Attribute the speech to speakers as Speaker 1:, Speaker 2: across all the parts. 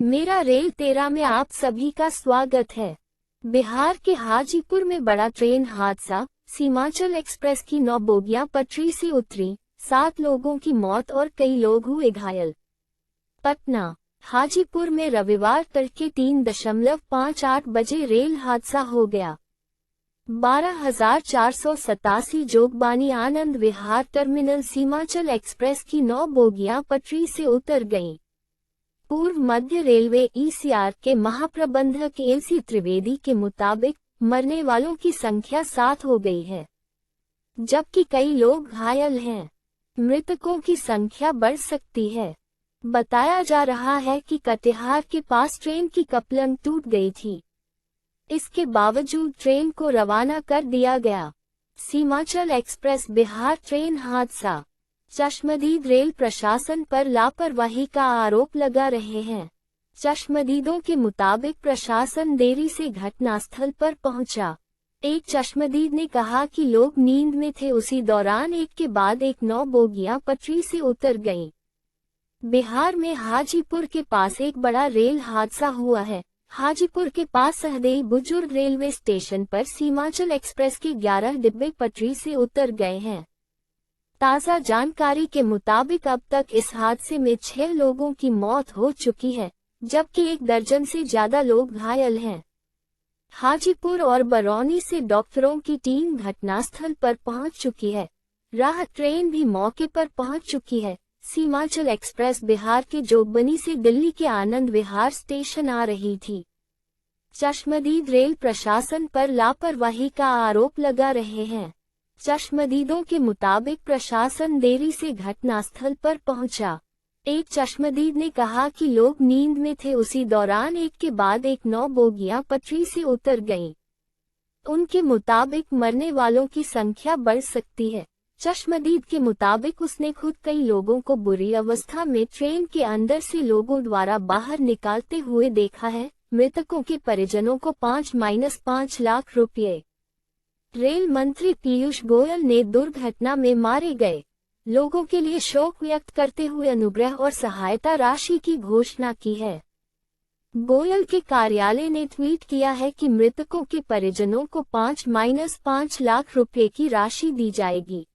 Speaker 1: मेरा रेल 13 में आप सभी का स्वागत है। बिहार के हाजीपुर में बड़ा ट्रेन हादसा, सीमांचल एक्सप्रेस की 9 बोगियां पटरी से उतरी, 7 लोगों की मौत और कई लोग हुए घायल। पटना, हाजीपुर में रविवार तड़के 3:58 बजे रेल हादसा हो गया। 12,487 जोगबानी आनंद विहार टर्मिनल सीमांचल एक्सप्रेस की 9 बोगियां पटरी से उतर गईं। पूर्व मध्य रेलवे ईसीआर के महाप्रबंधक एलसी त्रिवेदी के मुताबिक मरने वालों की संख्या 7 हो गई है, जबकि कई लोग घायल हैं। मृतकों की संख्या बढ़ सकती है। बताया जा रहा है कि कटिहार के पास ट्रेन की कपलंग टूट गई थी। इसके बावजूद ट्रेन को रवाना कर दिया गया। सीमांचल एक्सप्रेस बिहार ट्रेन हादसा। चश्मदीद रेल प्रशासन पर लापरवाही का आरोप लगा रहे हैं। चश्मदीदों के मुताबिक प्रशासन देरी से घटनास्थल पर पहुंचा। एक चश्मदीद ने कहा कि लोग नींद में थे, उसी दौरान एक के बाद एक 9 बोगियां पटरी से उतर गईं। बिहार में हाजीपुर के पास एक बड़ा रेल हादसा हुआ है। हाजीपुर के पास सहदेई बुजुर्ग रेलवे स्टेशन पर सीमांचल एक्सप्रेस के 11 डिब्बे पटरी से उतर गए हैं। ताज़ा जानकारी के मुताबिक अब तक इस हादसे में 6 लोगों की मौत हो चुकी है, जबकि 1 दर्जन से ज्यादा लोग घायल हैं। हाजीपुर और बरौनी से डॉक्टरों की टीम घटनास्थल पर पहुंच चुकी है। राहत ट्रेन भी मौके पर पहुंच चुकी है। सीमांचल एक्सप्रेस बिहार के जोगबनी से दिल्ली के आनंद विहार स्टेशन आ रही थी। चश्मदीद रेल प्रशासन पर लापरवाही का आरोप लगा रहे हैं। चश्मदीदों के मुताबिक प्रशासन देरी से घटनास्थल पर पहुंचा। एक चश्मदीद ने कहा कि लोग नींद में थे, उसी दौरान एक के बाद एक 9 बोगियां पटरी से उतर गईं। उनके मुताबिक मरने वालों की संख्या बढ़ सकती है। चश्मदीद के मुताबिक उसने खुद कई लोगों को बुरी अवस्था में ट्रेन के अंदर से लोगों द्वारा बाहर निकालते हुए देखा है। मृतकों के परिजनों को 5 लाख रुपये। रेल मंत्री पीयूष गोयल ने दुर्घटना में मारे गए लोगों के लिए शोक व्यक्त करते हुए अनुग्रह और सहायता राशि की घोषणा की है। गोयल के कार्यालय ने ट्वीट किया है कि मृतकों के परिजनों को 5 लाख रुपये की राशि दी जाएगी।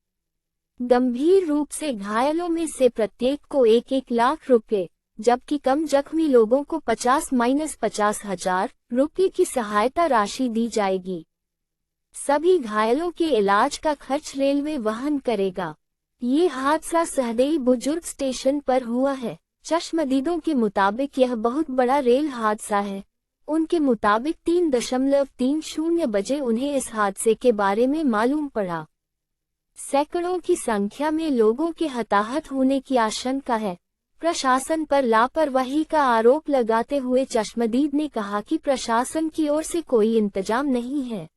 Speaker 1: गंभीर रूप से घायलों में से प्रत्येक को 1 लाख रुपये, जबकि कम जख्मी लोगों को 50 हजार रुपये की सहायता राशि दी जाएगी। सभी घायलों के इलाज का खर्च रेलवे वहन करेगा। ये हादसा सहदेई बुजुर्ग स्टेशन पर हुआ है। चश्मदीदों के मुताबिक यह बहुत बड़ा रेल हादसा है। उनके मुताबिक 3:30 बजे उन्हें इस हादसे के बारे में मालूम पड़ा। सैकड़ों की संख्या में लोगों के हताहत होने की आशंका है। प्रशासन पर लापरवाही का आरोप लगाते हुए चश्मदीद ने कहा कि प्रशासन की ओर से कोई इंतजाम नहीं है।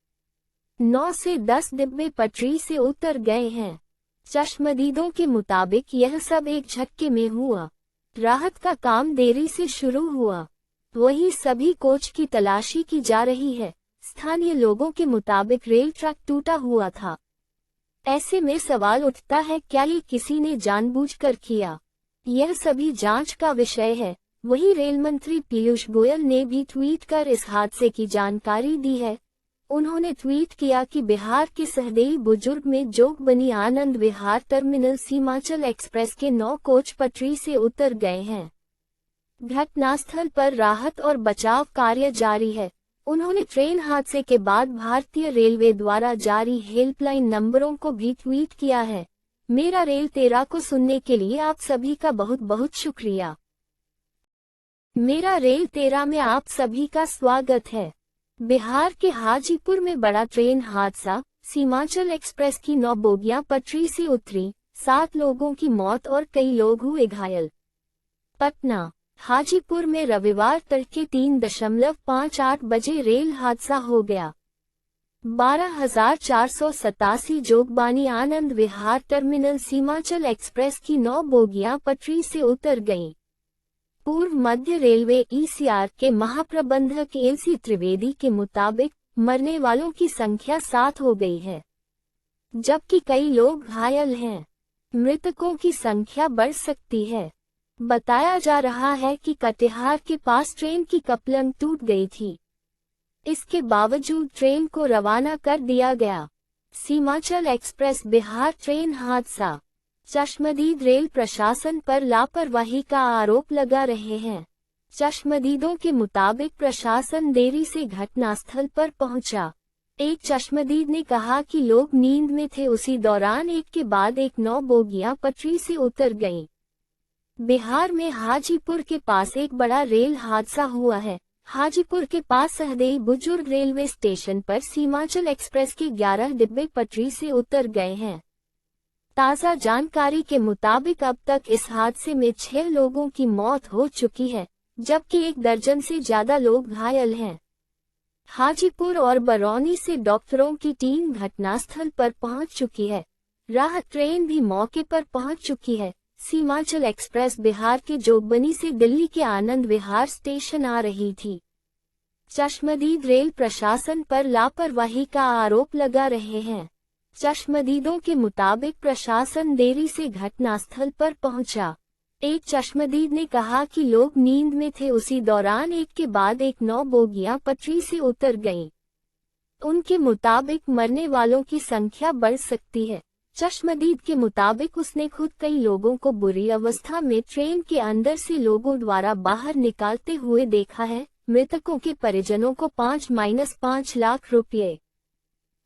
Speaker 1: 9 से 10 डिब्बे पटरी से उतर गए हैं। चश्मदीदों के मुताबिक यह सब एक झटके में हुआ। राहत का काम देरी से शुरू हुआ। वहीं सभी कोच की तलाशी की जा रही है। स्थानीय लोगों के मुताबिक रेल ट्रैक टूटा हुआ था। ऐसे में सवाल उठता है, क्या ये किसी ने जानबूझकर किया? यह सभी जांच का विषय है। वहीं रेल मंत्री पीयूष गोयल ने भी ट्वीट कर इस हादसे की जानकारी दी है। उन्होंने ट्वीट किया कि बिहार के सहदेई बुजुर्ग में जोगबनी आनंद विहार टर्मिनल सीमांचल एक्सप्रेस के 9 कोच पटरी से उतर गए हैं। घटनास्थल पर राहत और बचाव कार्य जारी है। उन्होंने ट्रेन हादसे के बाद भारतीय रेलवे द्वारा जारी हेल्पलाइन नंबरों को भी ट्वीट किया है। मेरा रेल 13 को सुनने के लिए आप सभी का बहुत बहुत शुक्रिया। मेरा रेल 13 में आप सभी का स्वागत है। बिहार के हाजीपुर में बड़ा ट्रेन हादसा, सीमांचल एक्सप्रेस की 9 बोगियां पटरी से उतरी, 7 लोगों की मौत और कई लोग हुए घायल। पटना, हाजीपुर में रविवार तड़के 3:58 बजे रेल हादसा हो गया। 12,487 जोगबानी आनंद विहार टर्मिनल सीमांचल एक्सप्रेस की 9 बोगियां पटरी से उतर गईं। पूर्व मध्य रेलवे ईसीआर के महाप्रबंधक एलसी त्रिवेदी के मुताबिक मरने वालों की संख्या 7 हो गई है, जबकि कई लोग घायल हैं। मृतकों की संख्या बढ़ सकती है। बताया जा रहा है कि कटिहार के पास ट्रेन की कपलंग टूट गई थी। इसके बावजूद ट्रेन को रवाना कर दिया गया। सीमांचल एक्सप्रेस बिहार ट्रेन हादसा। चश्मदीद रेल प्रशासन पर लापरवाही का आरोप लगा रहे हैं। चश्मदीदों के मुताबिक प्रशासन देरी से घटनास्थल पर पहुंचा। एक चश्मदीद ने कहा कि लोग नींद में थे, उसी दौरान एक के बाद एक 9 बोगियां पटरी से उतर गईं। बिहार में हाजीपुर के पास एक बड़ा रेल हादसा हुआ है। हाजीपुर के पास सहदेई बुजुर्ग रेलवे स्टेशन पर सीमांचल एक्सप्रेस के 11 डिब्बे पटरी से उतर गए हैं। ताज़ा जानकारी के मुताबिक अब तक इस हादसे में 6 लोगों की मौत हो चुकी है, जबकि 1 दर्जन से ज्यादा लोग घायल हैं। हाजीपुर और बरौनी से डॉक्टरों की टीम घटनास्थल पर पहुंच चुकी है। राहत ट्रेन भी मौके पर पहुंच चुकी है। सीमांचल एक्सप्रेस बिहार के जोगबनी से दिल्ली के आनंद विहार स्टेशन आ रही थी। चश्मदीद रेल प्रशासन पर लापरवाही का आरोप लगा रहे हैं। चश्मदीदों के मुताबिक प्रशासन देरी से घटनास्थल पर पहुंचा। एक चश्मदीद ने कहा कि लोग नींद में थे, उसी दौरान एक के बाद एक 9 बोगियां पटरी से उतर गईं। उनके मुताबिक मरने वालों की संख्या बढ़ सकती है। चश्मदीद के मुताबिक उसने खुद कई लोगों को बुरी अवस्था में ट्रेन के अंदर से लोगों द्वारा बाहर निकालते हुए देखा है। मृतकों के परिजनों को 5-5 लाख रुपये।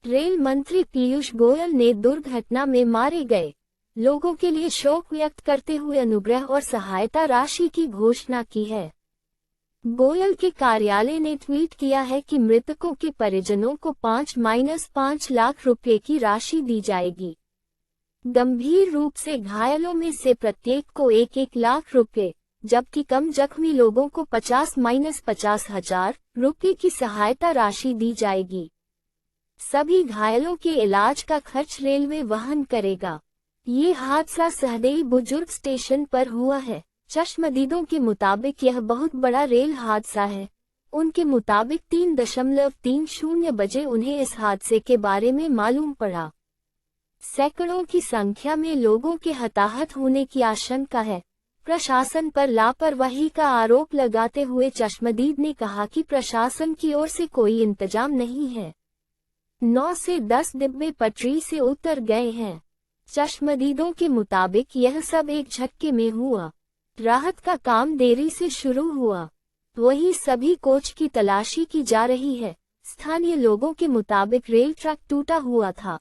Speaker 1: रेल मंत्री पीयूष गोयल ने दुर्घटना में मारे गए लोगों के लिए शोक व्यक्त करते हुए अनुग्रह और सहायता राशि की घोषणा की है। गोयल के कार्यालय ने ट्वीट किया है कि मृतकों के परिजनों को 5-5 लाख रुपये की राशि दी जाएगी। गंभीर रूप से घायलों में से प्रत्येक को 1-1 लाख रुपये, जबकि कम जख्मी लोगों को 50-50 हजार रुपये की सहायता राशि दी जाएगी। सभी घायलों के इलाज का खर्च रेलवे वहन करेगा। ये हादसा सहदेई बुजुर्ग स्टेशन पर हुआ है। चश्मदीदों के मुताबिक यह बहुत बड़ा रेल हादसा है। उनके मुताबिक 3:30 बजे उन्हें इस हादसे के बारे में मालूम पड़ा। सैकड़ों की संख्या में लोगों के हताहत होने की आशंका है। प्रशासन पर लापरवाही का आरोप लगाते हुए चश्मदीद ने कहा कि प्रशासन की ओर से कोई इंतजाम नहीं है। 9 से 10 डिब्बे पटरी से उतर गए हैं। चश्मदीदों के मुताबिक यह सब एक झटके में हुआ। राहत का काम देरी से शुरू हुआ। वहीं सभी कोच की तलाशी की जा रही है। स्थानीय लोगों के मुताबिक रेल ट्रैक टूटा हुआ था।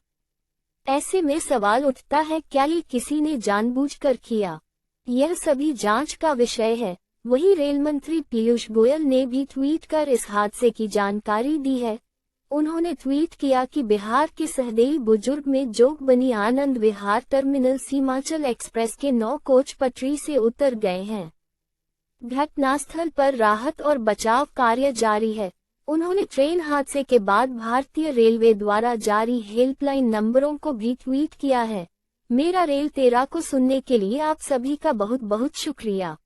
Speaker 1: ऐसे में सवाल उठता है, क्या ये किसी ने जानबूझकर किया? यह सभी जांच का विषय है। वहीं रेल मंत्री पीयूष गोयल ने भी ट्वीट कर इस हादसे की जानकारी दी है। उन्होंने ट्वीट किया कि बिहार के सहदेई बुजुर्ग में जोगबनी आनंद विहार टर्मिनल सीमांचल एक्सप्रेस के 9 कोच पटरी से उतर गए हैं। घटनास्थल पर राहत और बचाव कार्य जारी है। उन्होंने ट्रेन हादसे के बाद भारतीय रेलवे द्वारा जारी हेल्पलाइन नंबरों को भी ट्वीट किया है। मेरा रेल तेरा को सुनने के लिए आप सभी का बहुत बहुत शुक्रिया।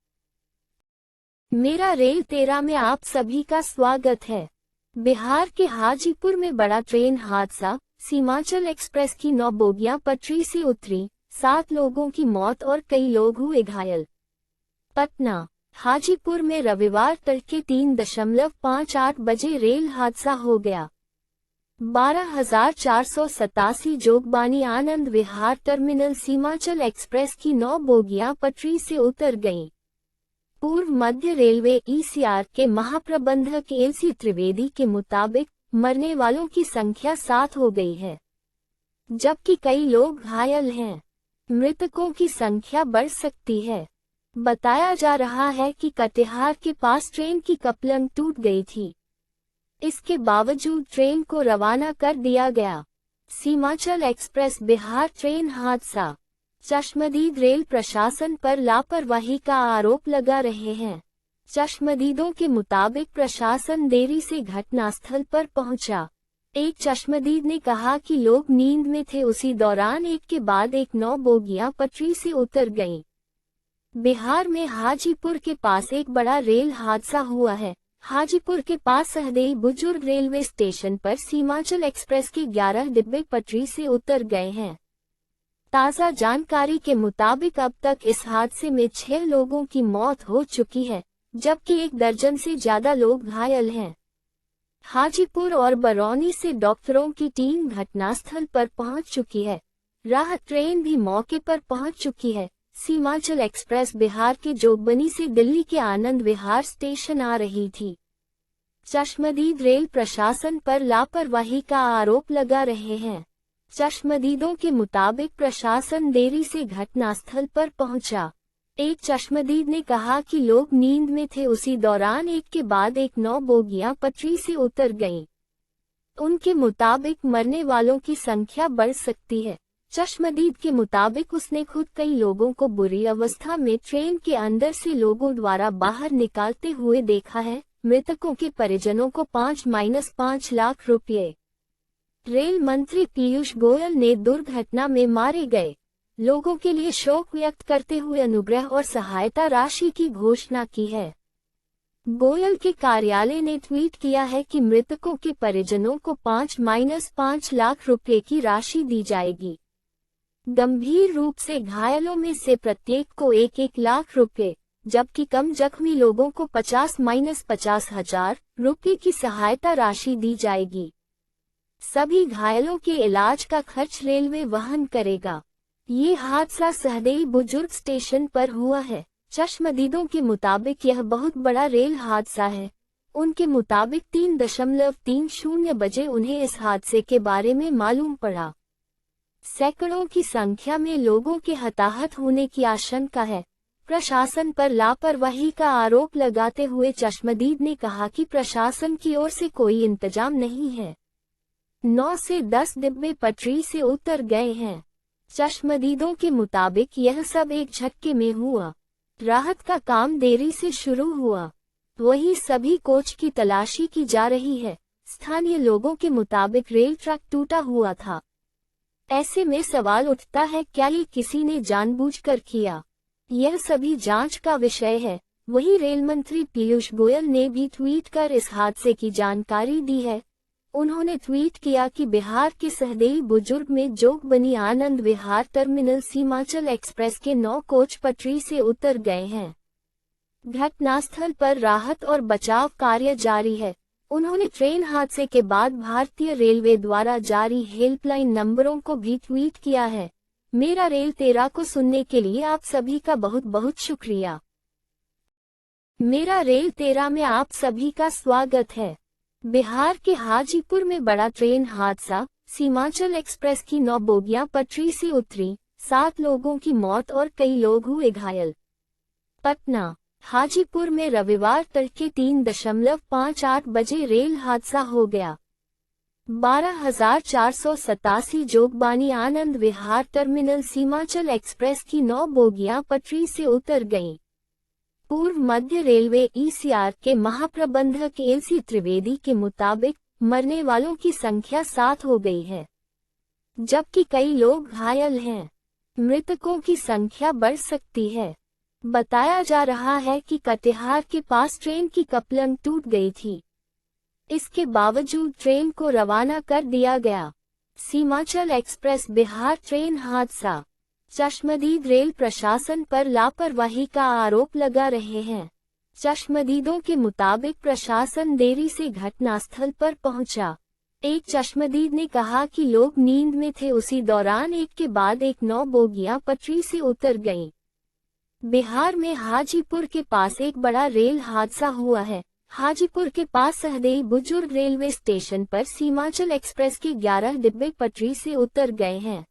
Speaker 1: मेरा रेल तेरा में आप सभी का स्वागत है। बिहार के हाजीपुर में बड़ा ट्रेन हादसा। सीमांचल एक्सप्रेस की 9 बोगियां पटरी से उतरी, 7 लोगों की मौत और कई लोग हुए घायल। पटना। हाजीपुर में रविवार तड़के 3:58 बजे रेल हादसा हो गया। 12,487 जोगबानी आनंद विहार टर्मिनल सीमांचल एक्सप्रेस की 9 बोगियां पटरी से उतर गईं। पूर्व मध्य रेलवे ईसीआर के महाप्रबंधक एलसी त्रिवेदी के मुताबिक मरने वालों की संख्या 7 हो गई है, जबकि कई लोग घायल हैं। मृतकों की संख्या बढ़ सकती है। बताया जा रहा है कि कटिहार के पास ट्रेन की कपलंग टूट गई थी। इसके बावजूद ट्रेन को रवाना कर दिया गया। सीमांचल एक्सप्रेस बिहार ट्रेन हादसा। चश्मदीद रेल प्रशासन पर लापरवाही का आरोप लगा रहे हैं। चश्मदीदों के मुताबिक प्रशासन देरी से घटनास्थल पर पहुंचा। एक चश्मदीद ने कहा कि लोग नींद में थे, उसी दौरान एक के बाद एक 9 बोगियां पटरी से उतर गईं। बिहार में हाजीपुर के पास एक बड़ा रेल हादसा हुआ है। हाजीपुर के पास सहदेई बुजुर्ग रेलवे स्टेशन पर सीमांचल एक्सप्रेस के 11 डिब्बे पटरी से उतर गए हैं। ताज़ा जानकारी के मुताबिक अब तक इस हादसे में 6 लोगों की मौत हो चुकी है, जबकि 1 दर्जन से ज्यादा लोग घायल हैं। हाजीपुर और बरौनी से डॉक्टरों की टीम घटनास्थल पर पहुंच चुकी है। राहत ट्रेन भी मौके पर पहुंच चुकी है। सीमांचल एक्सप्रेस बिहार के जोगबनी से दिल्ली के आनंद विहार स्टेशन आ रही थी। चश्मदीद रेल प्रशासन पर लापरवाही का आरोप लगा रहे हैं। चश्मदीदों के मुताबिक प्रशासन देरी से घटनास्थल पर पहुंचा। एक चश्मदीद ने कहा कि लोग नींद में थे, उसी दौरान एक के बाद एक 9 बोगियां पटरी से उतर गईं। उनके मुताबिक मरने वालों की संख्या बढ़ सकती है। चश्मदीद के मुताबिक उसने खुद कई लोगों को बुरी अवस्था में ट्रेन के अंदर से लोगों द्वारा बाहर निकालते हुए देखा है। मृतकों के परिजनों को 5-5 लाख रुपये। रेल मंत्री पीयूष गोयल ने दुर्घटना में मारे गए लोगों के लिए शोक व्यक्त करते हुए अनुग्रह और सहायता राशि की घोषणा की है। गोयल के कार्यालय ने ट्वीट किया है कि मृतकों के परिजनों को 5-5 लाख रुपए की राशि दी जाएगी। गंभीर रूप से घायलों में से प्रत्येक को 1-1 लाख रुपए, जबकि कम जख्मी लोगों को 50-50 हजार रुपए की सहायता राशि दी जाएगी। सभी घायलों के इलाज का खर्च रेलवे वहन करेगा। ये हादसा सहदेई बुजुर्ग स्टेशन पर हुआ है। चश्मदीदों के मुताबिक यह बहुत बड़ा रेल हादसा है। उनके मुताबिक 3:30 बजे उन्हें इस हादसे के बारे में मालूम पड़ा। सैकड़ों की संख्या में लोगों के हताहत होने की आशंका है। प्रशासन पर लापरवाही का आरोप लगाते हुए चश्मदीद ने कहा कि प्रशासन की ओर से कोई इंतजाम नहीं है। 9 से 10 डिब्बे पटरी से उतर गए हैं। चश्मदीदों के मुताबिक यह सब एक झटके में हुआ। राहत का काम देरी से शुरू हुआ। वहीं सभी कोच की तलाशी की जा रही है। स्थानीय लोगों के मुताबिक रेल ट्रैक टूटा हुआ था। ऐसे में सवाल उठता है, क्या ये किसी ने जानबूझकर किया? यह सभी जांच का विषय है। वहीं रेल मंत्री पीयूष गोयल ने भी ट्वीट कर इस हादसे की जानकारी दी है। उन्होंने ट्वीट किया कि बिहार के सहदेई बुजुर्ग में जोगबनी आनंद विहार टर्मिनल सीमांचल एक्सप्रेस के 9 कोच पटरी से उतर गए हैं। घटनास्थल पर राहत और बचाव कार्य जारी है। उन्होंने ट्रेन हादसे के बाद भारतीय रेलवे द्वारा जारी हेल्पलाइन नंबरों को भी ट्वीट किया है। मेरा रेल तेरा को सुनने के लिए आप सभी का बहुत बहुत शुक्रिया। मेरा रेल तेरा में आप सभी का स्वागत है। बिहार के हाजीपुर में बड़ा ट्रेन हादसा, सीमांचल एक्सप्रेस की 9 बोगियां पटरी से उतरी, 7 लोगों की मौत और कई लोग हुए घायल। पटना, हाजीपुर में रविवार तड़के 3:58 बजे रेल हादसा हो गया। 12,487 जोगबानी आनंद विहार टर्मिनल सीमांचल एक्सप्रेस की 9 बोगियां पटरी से उतर गईं। पूर्व मध्य रेलवे ईसीआर के महाप्रबंधक एलसी त्रिवेदी के मुताबिक मरने वालों की संख्या 7 हो गई है, जबकि कई लोग घायल हैं। मृतकों की संख्या बढ़ सकती है। बताया जा रहा है कि कटिहार के पास ट्रेन की कपलंग टूट गई थी। इसके बावजूद ट्रेन को रवाना कर दिया गया। सीमांचल एक्सप्रेस बिहार ट्रेन हादसा। चश्मदीद रेल प्रशासन पर लापरवाही का आरोप लगा रहे हैं। चश्मदीदों के मुताबिक प्रशासन देरी से घटनास्थल पर पहुंचा। एक चश्मदीद ने कहा कि लोग नींद में थे, उसी दौरान एक के बाद एक 9 बोगियां पटरी से उतर गईं। बिहार में हाजीपुर के पास एक बड़ा रेल हादसा हुआ है। हाजीपुर के पास सहदेई बुजुर्ग रेलवे स्टेशन पर सीमांचल एक्सप्रेस के 11 डिब्बे पटरी से उतर गए हैं।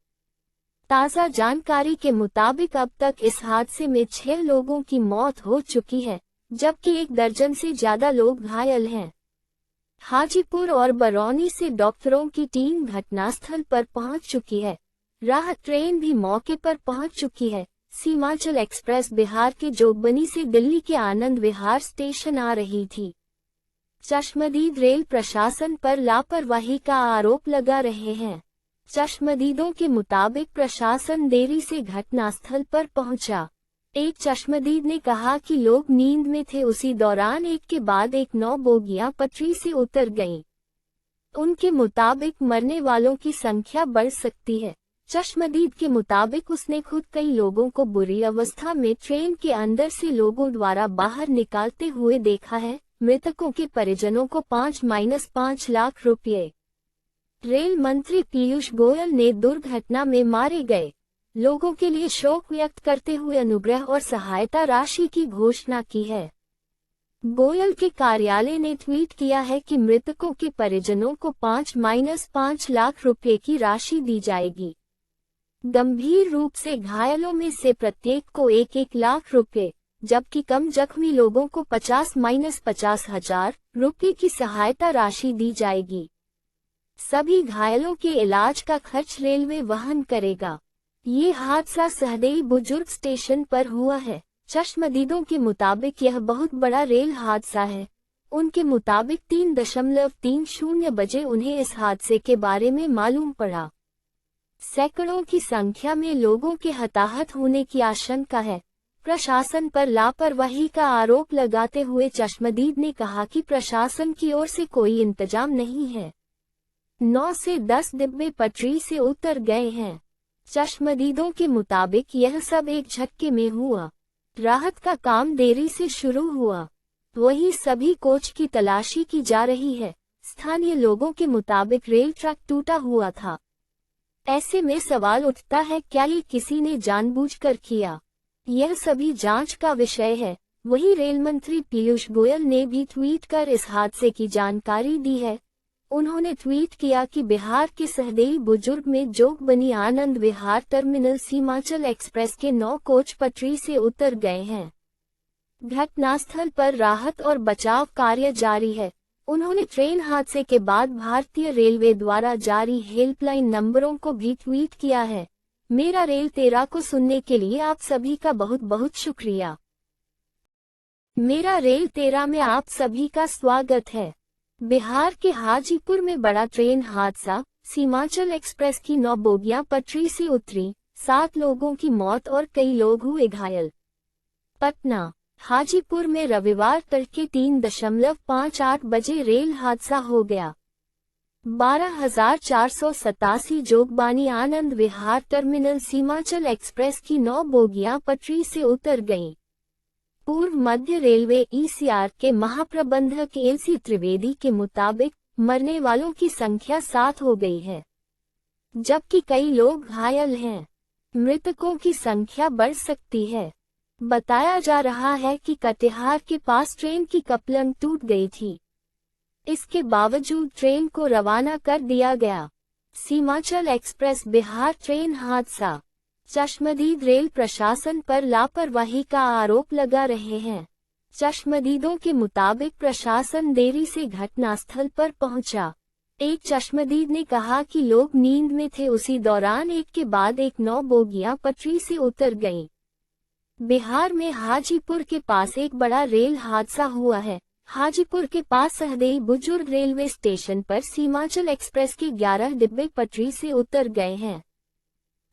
Speaker 1: ताज़ा जानकारी के मुताबिक अब तक इस हादसे में 6 लोगों की मौत हो चुकी है, जबकि 1 दर्जन से ज्यादा लोग घायल हैं। हाजीपुर और बरौनी से डॉक्टरों की टीम घटनास्थल पर पहुंच चुकी है। राहत ट्रेन भी मौके पर पहुंच चुकी है। सीमांचल एक्सप्रेस बिहार के जोगबनी से दिल्ली के आनंद विहार स्टेशन आ रही थी। चश्मदीद रेल प्रशासन पर लापरवाही का आरोप लगा रहे हैं। चश्मदीदों के मुताबिक प्रशासन देरी से घटनास्थल पर पहुंचा। एक चश्मदीद ने कहा कि लोग नींद में थे, उसी दौरान एक के बाद एक 9 बोगियां पटरी से उतर गईं। उनके मुताबिक मरने वालों की संख्या बढ़ सकती है। चश्मदीद के मुताबिक उसने खुद कई लोगों को बुरी अवस्था में ट्रेन के अंदर से लोगों द्वारा बाहर निकालते हुए देखा है। मृतकों के परिजनों को 5-5 लाख रुपये। रेल मंत्री पीयूष गोयल ने दुर्घटना में मारे गए लोगों के लिए शोक व्यक्त करते हुए अनुग्रह और सहायता राशि की घोषणा की है। गोयल के कार्यालय ने ट्वीट किया है कि मृतकों के परिजनों को 5-5 लाख रुपये की राशि दी जाएगी। गंभीर रूप से घायलों में से प्रत्येक को 1-1 लाख रुपये, जबकि कम जख्मी लोगों को 50-50 हजार रुपये की सहायता राशि दी जाएगी। सभी घायलों के इलाज का खर्च रेलवे वहन करेगा। ये हादसा सहदेई बुजुर्ग स्टेशन पर हुआ है। चश्मदीदों के मुताबिक यह बहुत बड़ा रेल हादसा है। उनके मुताबिक 3:30 बजे उन्हें इस हादसे के बारे में मालूम पड़ा। सैकड़ों की संख्या में लोगों के हताहत होने की आशंका है। प्रशासन पर लापरवाही का आरोप लगाते हुए चश्मदीद ने कहा कि प्रशासन की ओर से कोई इंतजाम नहीं है। 9 से 10 डिब्बे पटरी से उतर गए हैं। चश्मदीदों के मुताबिक यह सब एक झटके में हुआ। राहत का काम देरी से शुरू हुआ। वहीं सभी कोच की तलाशी की जा रही है। स्थानीय लोगों के मुताबिक रेल ट्रैक टूटा हुआ था। ऐसे में सवाल उठता है, क्या ये किसी ने जानबूझकर किया? यह सभी जांच का विषय है। वहीं रेल मंत्री पीयूष गोयल ने भी ट्वीट कर इस हादसे की जानकारी दी है। उन्होंने ट्वीट किया कि बिहार के सहदेई बुजुर्ग में जोगबनी आनंद विहार टर्मिनल सीमांचल एक्सप्रेस के 9 कोच पटरी से उतर गए हैं। घटनास्थल पर राहत और बचाव कार्य जारी है। उन्होंने ट्रेन हादसे के बाद भारतीय रेलवे द्वारा जारी हेल्पलाइन नंबरों को भी ट्वीट किया है। मेरा रेल तेरा को सुनने के लिए आप सभी का बहुत बहुत शुक्रिया। मेरा रेल तेरा में आप सभी का स्वागत है। बिहार के हाजीपुर में बड़ा ट्रेन हादसा, सीमांचल एक्सप्रेस की 9 बोगियां पटरी से उतरी, 7 लोगों की मौत और कई लोग हुए घायल। पटना, हाजीपुर में रविवार तड़के 3:58 बजे रेल हादसा हो गया। 12,487 जोगबानी आनंद विहार टर्मिनल सीमांचल एक्सप्रेस की 9 बोगियां पटरी से उतर गईं। पूर्व मध्य रेलवे ईसीआर के महाप्रबंधक एलसी त्रिवेदी के मुताबिक मरने वालों की संख्या 7 हो गई है, जबकि कई लोग घायल हैं। मृतकों की संख्या बढ़ सकती है। बताया जा रहा है कि कटिहार के पास ट्रेन की कपलंग टूट गई थी। इसके बावजूद ट्रेन को रवाना कर दिया गया। सीमांचल एक्सप्रेस बिहार ट्रेन हादसा। चश्मदीद रेल प्रशासन पर लापरवाही का आरोप लगा रहे हैं। चश्मदीदों के मुताबिक प्रशासन देरी से घटनास्थल पर पहुंचा। एक चश्मदीद ने कहा कि लोग नींद में थे, उसी दौरान एक के बाद एक 9 बोगियां पटरी से उतर गईं। बिहार में हाजीपुर के पास एक बड़ा रेल हादसा हुआ है। हाजीपुर के पास सहदेई बुजुर्ग रेलवे स्टेशन पर सीमांचल एक्सप्रेस के 11 डिब्बे पटरी से उतर गए हैं।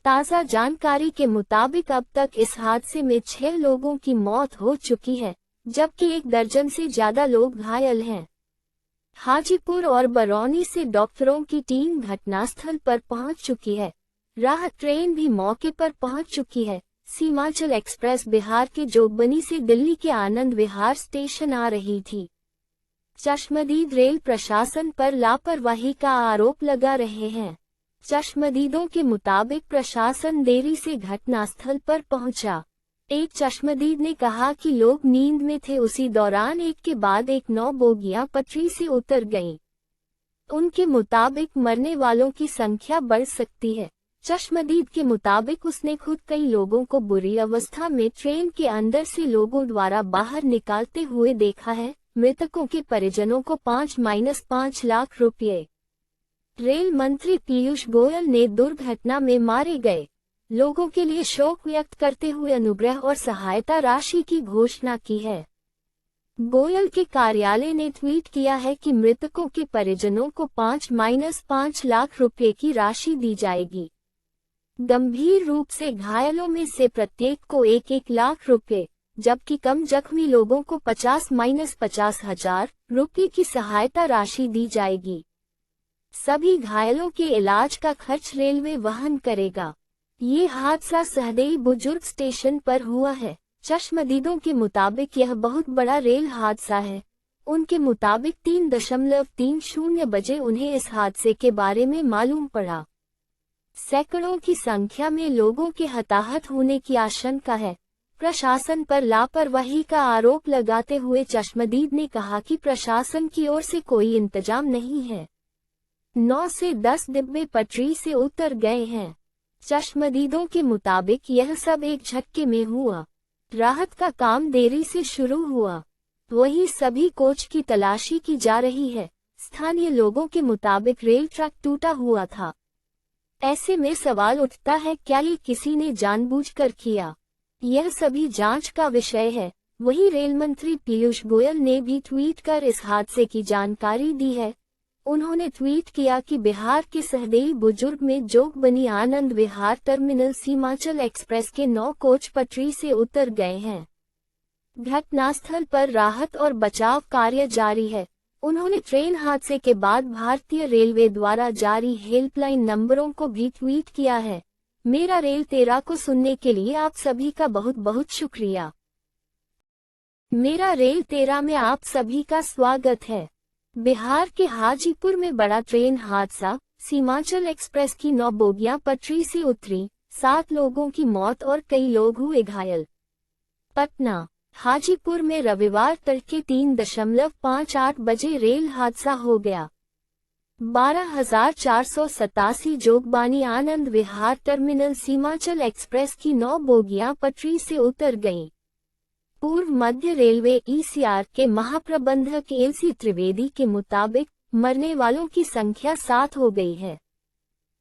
Speaker 1: ताज़ा जानकारी के मुताबिक अब तक इस हादसे में 6 लोगों की मौत हो चुकी है, जबकि 1 दर्जन से ज्यादा लोग घायल हैं। हाजीपुर और बरौनी से डॉक्टरों की टीम घटनास्थल पर पहुंच चुकी है। राहत ट्रेन भी मौके पर पहुंच चुकी है। सीमांचल एक्सप्रेस बिहार के जोगबनी से दिल्ली के आनंद विहार स्टेशन आ रही थी। चश्मदीद रेल प्रशासन पर लापरवाही का आरोप लगा रहे हैं। चश्मदीदों के मुताबिक प्रशासन देरी से घटनास्थल पर पहुंचा। एक चश्मदीद ने कहा कि लोग नींद में थे, उसी दौरान एक के बाद एक 9 बोगियां पटरी से उतर गईं। उनके मुताबिक मरने वालों की संख्या बढ़ सकती है। चश्मदीद के मुताबिक उसने खुद कई लोगों को बुरी अवस्था में ट्रेन के अंदर से लोगों द्वारा बाहर निकालते हुए देखा है। मृतकों के परिजनों को 5-5 लाख रुपये। रेल मंत्री पीयूष गोयल ने दुर्घटना में मारे गए लोगों के लिए शोक व्यक्त करते हुए अनुग्रह और सहायता राशि की घोषणा की है। गोयल के कार्यालय ने ट्वीट किया है कि मृतकों के परिजनों को 5-5 लाख रुपये की राशि दी जाएगी। गंभीर रूप से घायलों में से प्रत्येक को 1-1 लाख रुपये, जबकि कम जख्मी लोगों को 50-50 हजार रुपये की सहायता राशि दी जाएगी। सभी घायलों के इलाज का खर्च रेलवे वहन करेगा। ये हादसा सहदेई बुजुर्ग स्टेशन पर हुआ है। चश्मदीदों के मुताबिक यह बहुत बड़ा रेल हादसा है। उनके मुताबिक 3:30 बजे उन्हें इस हादसे के बारे में मालूम पड़ा। सैकड़ों की संख्या में लोगों के हताहत होने की आशंका है। प्रशासन पर लापरवाही का आरोप लगाते हुए चश्मदीद ने कहा कि प्रशासन की ओर से कोई इंतजाम नहीं है। 9 से 10 डिब्बे पटरी से उतर गए हैं। चश्मदीदों के मुताबिक यह सब एक झटके में हुआ। राहत का काम देरी से शुरू हुआ। वहीं सभी कोच की तलाशी की जा रही है। स्थानीय लोगों के मुताबिक रेल ट्रैक टूटा हुआ था। ऐसे में सवाल उठता है, क्या ये किसी ने जानबूझकर किया? यह सभी जांच का विषय है। वहीं रेल मंत्री पीयूष गोयल ने भी ट्वीट कर इस हादसे की जानकारी दी है। उन्होंने ट्वीट किया कि बिहार के सहदेई बुजुर्ग में जोगबनी आनंद विहार टर्मिनल सीमांचल एक्सप्रेस के 9 कोच पटरी से उतर गए हैं। घटनास्थल पर राहत और बचाव कार्य जारी है। उन्होंने ट्रेन हादसे के बाद भारतीय रेलवे द्वारा जारी हेल्पलाइन नंबरों को भी ट्वीट किया है। मेरा रेल तेरा को सुनने के लिए आप सभी का बहुत बहुत शुक्रिया। मेरा रेल तेरा में आप सभी का स्वागत है। बिहार के हाजीपुर में बड़ा ट्रेन हादसा, सीमांचल एक्सप्रेस की 9 बोगियां पटरी से उतरी, 7 लोगों की मौत और कई लोग हुए घायल। पटना, हाजीपुर में रविवार तड़के 3:58 बजे रेल हादसा हो गया। 12,487 जोगबानी आनंद विहार टर्मिनल सीमांचल एक्सप्रेस की 9 बोगियां पटरी से उतर गईं। पूर्व मध्य रेलवे ईसीआर के महाप्रबंधक एलसी त्रिवेदी के मुताबिक मरने वालों की संख्या 7 हो गई है,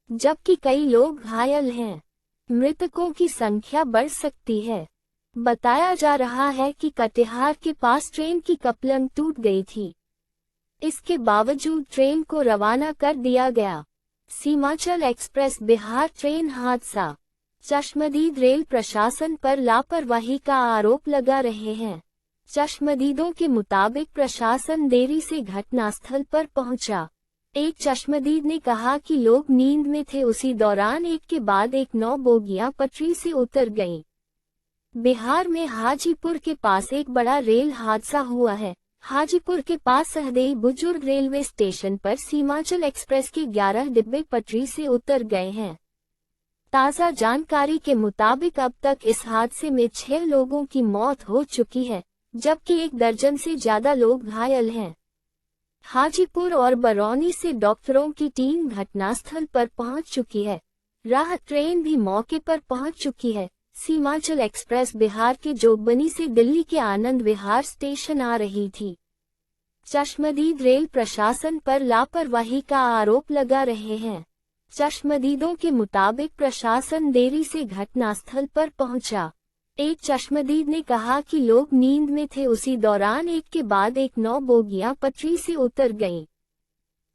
Speaker 1: जबकि कई लोग घायल हैं। मृतकों की संख्या बढ़ सकती है। बताया जा रहा है कि कटिहार के पास ट्रेन की कपलंग टूट गई थी। इसके बावजूद ट्रेन को रवाना कर दिया गया। सीमांचल एक्सप्रेस बिहार ट्रेन हादसा। चश्मदीद रेल प्रशासन पर लापरवाही का आरोप लगा रहे हैं। चश्मदीदों के मुताबिक प्रशासन देरी से घटनास्थल पर पहुंचा। एक चश्मदीद ने कहा कि लोग नींद में थे, उसी दौरान एक के बाद एक 9 बोगियां पटरी से उतर गईं। बिहार में हाजीपुर के पास एक बड़ा रेल हादसा हुआ है। हाजीपुर के पास सहदेई बुजुर्ग रेलवे स्टेशन पर सीमांचल एक्सप्रेस के 11 डिब्बे पटरी से उतर गए हैं। ताज़ा जानकारी के मुताबिक अब तक इस हादसे में 6 लोगों की मौत हो चुकी है, जबकि 1 दर्जन से ज्यादा लोग घायल हैं। हाजीपुर और बरौनी से डॉक्टरों की टीम घटनास्थल पर पहुंच चुकी है। राहत ट्रेन भी मौके पर पहुंच चुकी है। सीमांचल एक्सप्रेस बिहार के जोगबनी से दिल्ली के आनंद विहार स्टेशन आ रही थी। चश्मदीद रेल प्रशासन पर लापरवाही का आरोप लगा रहे हैं। चश्मदीदों के मुताबिक प्रशासन देरी से घटनास्थल पर पहुंचा। एक चश्मदीद ने कहा कि लोग नींद में थे, उसी दौरान एक के बाद एक 9 बोगियां पटरी से उतर गईं।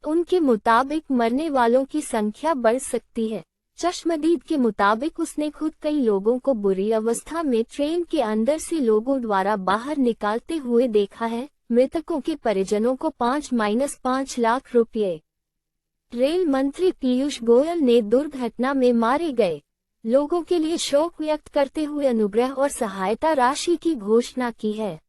Speaker 1: उनके मुताबिक मरने वालों की संख्या बढ़ सकती है। चश्मदीद के मुताबिक उसने खुद कई लोगों को बुरी अवस्था में ट्रेन के अंदर से लोगों द्वारा बाहर निकालते हुए देखा है। मृतकों के परिजनों को 5-5 लाख रुपये। रेल मंत्री पीयूष गोयल ने दुर्घटना में मारे गए लोगों के लिए शोक व्यक्त करते हुए अनुग्रह और सहायता राशि की घोषणा की है।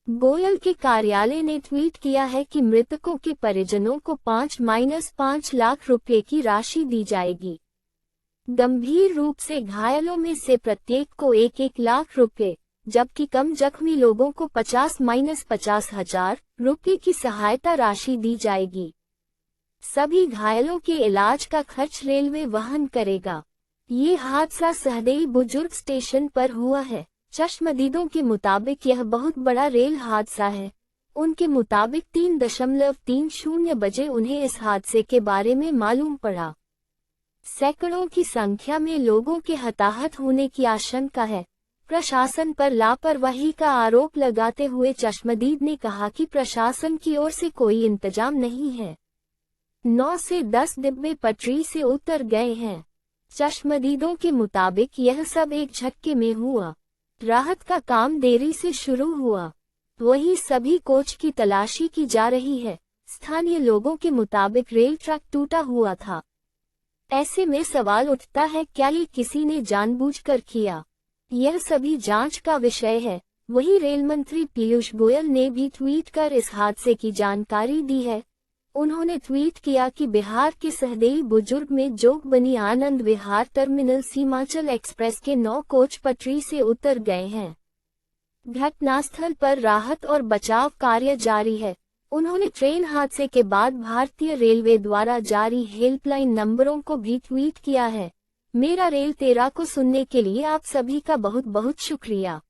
Speaker 1: गोयल के कार्यालय ने ट्वीट किया है कि मृतकों के परिजनों को 5-5 लाख रुपये की राशि दी जाएगी। गंभीर रूप से घायलों में से प्रत्येक को 1-1 लाख रुपये, जबकि कम जख्मी लोगों को 50-50 हजार रुपये की सहायता राशि दी जाएगी। सभी घायलों के इलाज का खर्च रेलवे वहन करेगा। ये हादसा सहदेई बुजुर्ग स्टेशन पर हुआ है। चश्मदीदों के मुताबिक यह बहुत बड़ा रेल हादसा है। उनके मुताबिक 3:30 बजे उन्हें इस हादसे के बारे में मालूम पड़ा। सैकड़ों की संख्या में लोगों के हताहत होने की आशंका है। प्रशासन पर लापरवाही का आरोप लगाते हुए चश्मदीद ने कहा कि प्रशासन की ओर से कोई इंतजाम नहीं है। 9 से 10 डिब्बे पटरी से उतर गए हैं। चश्मदीदों के मुताबिक यह सब एक झटके में हुआ। राहत का काम देरी से शुरू हुआ। वहीं सभी कोच की तलाशी की जा रही है। स्थानीय लोगों के मुताबिक रेल ट्रैक टूटा हुआ था। ऐसे में सवाल उठता है, क्या ये किसी ने जानबूझकर किया? यह सभी जांच का विषय है। वहीं रेल मंत्री पीयूष गोयल ने भी ट्वीट कर इस हादसे की जानकारी दी है। उन्होंने ट्वीट किया कि बिहार के सहदेई बुजुर्ग में जोगबनी आनंद विहार टर्मिनल सीमांचल एक्सप्रेस के 9 कोच पटरी से उतर गए हैं। घटनास्थल पर राहत और बचाव कार्य जारी है। उन्होंने ट्रेन हादसे के बाद भारतीय रेलवे द्वारा जारी हेल्पलाइन नंबरों को भी ट्वीट किया है। मेरा रेल तेरा को सुनने के लिए आप सभी का बहुत बहुत शुक्रिया।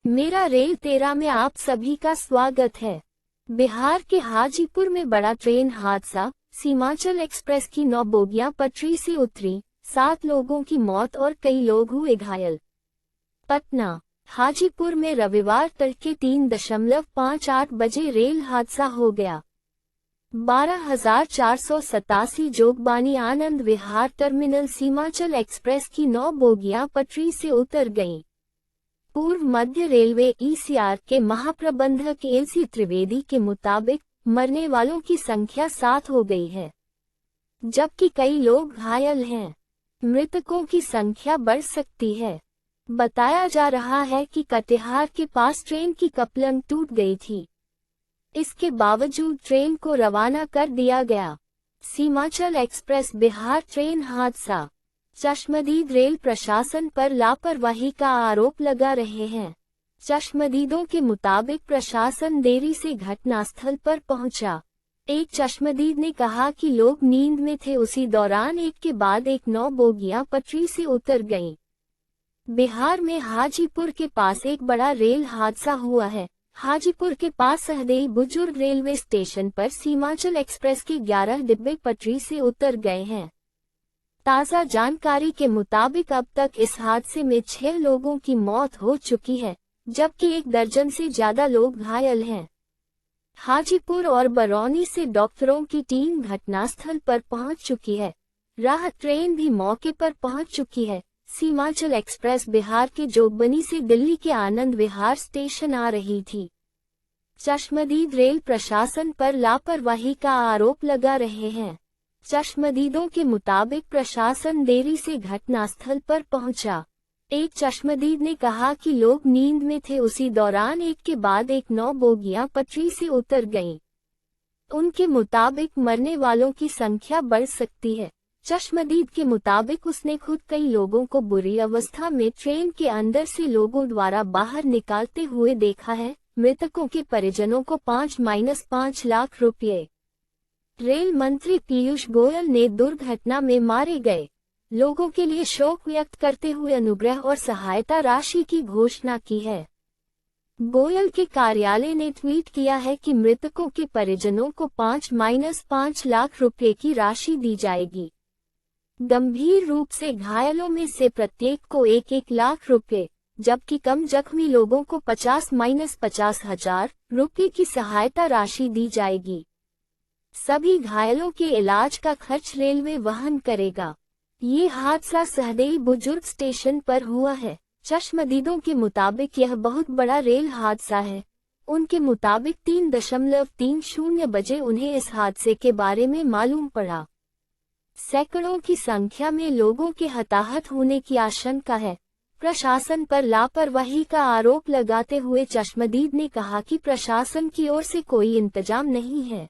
Speaker 1: मेरा रेल तेरा में आप सभी का स्वागत है। बिहार के हाजीपुर में बड़ा ट्रेन हादसा, सीमांचल एक्सप्रेस की 9 बोगियां पटरी से उतरी, 7 लोगों की मौत और कई लोग हुए घायल। पटना, हाजीपुर में रविवार तड़के 3:58 बजे रेल हादसा हो गया। 12,487 जोगबानी आनंद विहार टर्मिनल सीमांचल एक्सप्रेस की 9 बोगियां पटरी से उतर गईं। पूर्व मध्य रेलवे ईसीआर के महाप्रबंधक एलसी त्रिवेदी के मुताबिक मरने वालों की संख्या 7 हो गई है, जबकि कई लोग घायल हैं। मृतकों की संख्या बढ़ सकती है। बताया जा रहा है कि कटिहार के पास ट्रेन की कपलंग टूट गई थी। इसके बावजूद ट्रेन को रवाना कर दिया गया। सीमांचल एक्सप्रेस बिहार ट्रेन हादसा, चश्मदीद रेल प्रशासन पर लापरवाही का आरोप लगा रहे हैं। चश्मदीदों के मुताबिक प्रशासन देरी से घटनास्थल पर पहुंचा। एक चश्मदीद ने कहा कि लोग नींद में थे, उसी दौरान एक के बाद एक 9 बोगियां पटरी से उतर गईं। बिहार में हाजीपुर के पास एक बड़ा रेल हादसा हुआ है। हाजीपुर के पास सहदेई बुजुर्ग रेलवे स्टेशन पर सीमांचल एक्सप्रेस के 11 डिब्बे पटरी से उतर गए हैं। ताज़ा जानकारी के मुताबिक अब तक इस हादसे में 6 लोगों की मौत हो चुकी है, जबकि 1 दर्जन से ज्यादा लोग घायल हैं। हाजीपुर और बरौनी से डॉक्टरों की टीम घटनास्थल पर पहुंच चुकी है। राहत ट्रेन भी मौके पर पहुंच चुकी है। सीमांचल एक्सप्रेस बिहार के जोगबनी से दिल्ली के आनंद विहार स्टेशन आ रही थी। चश्मदीद रेल प्रशासन पर लापरवाही का आरोप लगा रहे हैं। चश्मदीदों के मुताबिक प्रशासन देरी से घटनास्थल पर पहुंचा। एक चश्मदीद ने कहा कि लोग नींद में थे, उसी दौरान एक के बाद एक 9 बोगियां पटरी से उतर गईं। उनके मुताबिक मरने वालों की संख्या बढ़ सकती है। चश्मदीद के मुताबिक उसने खुद कई लोगों को बुरी अवस्था में ट्रेन के अंदर से लोगों द्वारा बाहर निकालते हुए देखा है। मृतकों के परिजनों को 5-5 लाख रुपये। रेल मंत्री पीयूष गोयल ने दुर्घटना में मारे गए लोगों के लिए शोक व्यक्त करते हुए अनुग्रह और सहायता राशि की घोषणा की है। गोयल के कार्यालय ने ट्वीट किया है कि मृतकों के परिजनों को 5-5 लाख रुपये की राशि दी जाएगी। गंभीर रूप से घायलों में से प्रत्येक को 1-1 लाख रुपये, जबकि कम जख्मी लोगों को 50-50 हजार रुपये की सहायता राशि दी जाएगी। सभी घायलों के इलाज का खर्च रेलवे वहन करेगा। ये हादसा सहदेई बुजुर्ग स्टेशन पर हुआ है। चश्मदीदों के मुताबिक यह बहुत बड़ा रेल हादसा है। उनके मुताबिक 3:30 बजे उन्हें इस हादसे के बारे में मालूम पड़ा। सैकड़ों की संख्या में लोगों के हताहत होने की आशंका है। प्रशासन पर लापरवाही का आरोप लगाते हुए चश्मदीद ने कहा कि प्रशासन की ओर से कोई इंतजाम नहीं है।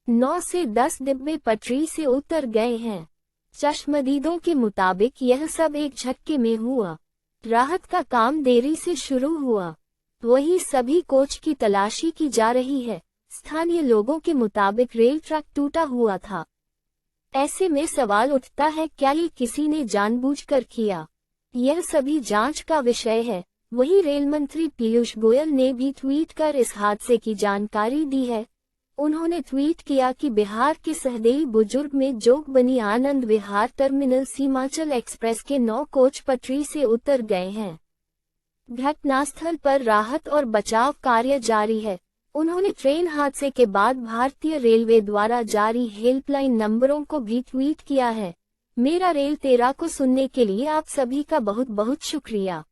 Speaker 1: 9 से 10 डिब्बे पटरी से उतर गए हैं। चश्मदीदों के मुताबिक यह सब एक झटके में हुआ। राहत का काम देरी से शुरू हुआ। वहीं सभी कोच की तलाशी की जा रही है। स्थानीय लोगों के मुताबिक रेल ट्रैक टूटा हुआ था। ऐसे में सवाल उठता है, क्या ये किसी ने जानबूझकर किया? यह सभी जांच का विषय है। वहीं रेल मंत्री पीयूष गोयल ने भी ट्वीट कर इस हादसे की जानकारी दी है। उन्होंने ट्वीट किया कि बिहार के सहदेई बुजुर्ग में जोगबनी आनंद विहार टर्मिनल सीमांचल एक्सप्रेस के 9 कोच पटरी से उतर गए हैं। घटनास्थल पर राहत और बचाव कार्य जारी है। उन्होंने ट्रेन हादसे के बाद भारतीय रेलवे द्वारा जारी हेल्पलाइन नंबरों को भी ट्वीट किया है। मेरा रेल तेरा को सुनने के लिए आप सभी का बहुत बहुत शुक्रिया।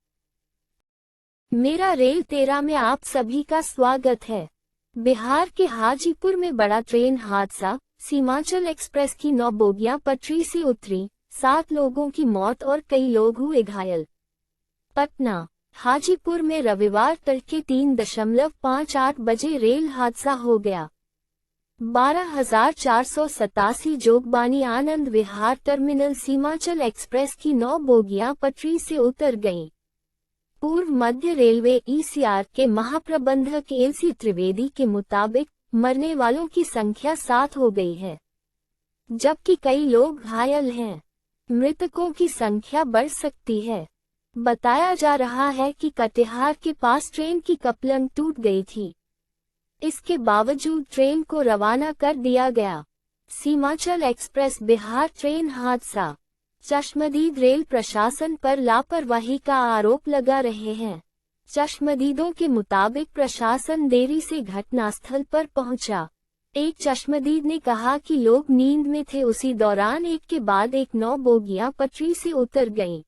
Speaker 1: मेरा रेल तेरा में आप सभी का स्वागत है। बिहार के हाजीपुर में बड़ा ट्रेन हादसा, सीमांचल एक्सप्रेस की 9 बोगियां पटरी से उतरी, 7 लोगों की मौत और कई लोग हुए घायल। पटना, हाजीपुर में रविवार तड़के 3:58 बजे रेल हादसा हो गया। 12,487 जोगबानी आनंद विहार टर्मिनल सीमांचल एक्सप्रेस की 9 बोगियां पटरी से उतर गईं। पूर्व मध्य रेलवे ईसीआर के महाप्रबंधक एलसी त्रिवेदी के मुताबिक मरने वालों की संख्या 7 हो गई है, जबकि कई लोग घायल हैं। मृतकों की संख्या बढ़ सकती है। बताया जा रहा है कि कटिहार के पास ट्रेन की कपलंग टूट गई थी। इसके बावजूद ट्रेन को रवाना कर दिया गया। सीमांचल एक्सप्रेस बिहार ट्रेन हादसा, चश्मदीद रेल प्रशासन पर लापरवाही का आरोप लगा रहे हैं। चश्मदीदों के मुताबिक प्रशासन देरी से घटनास्थल पर पहुंचा। एक चश्मदीद ने कहा कि लोग नींद में थे, उसी दौरान एक के बाद एक 9 बोगियां पटरी से उतर गईं।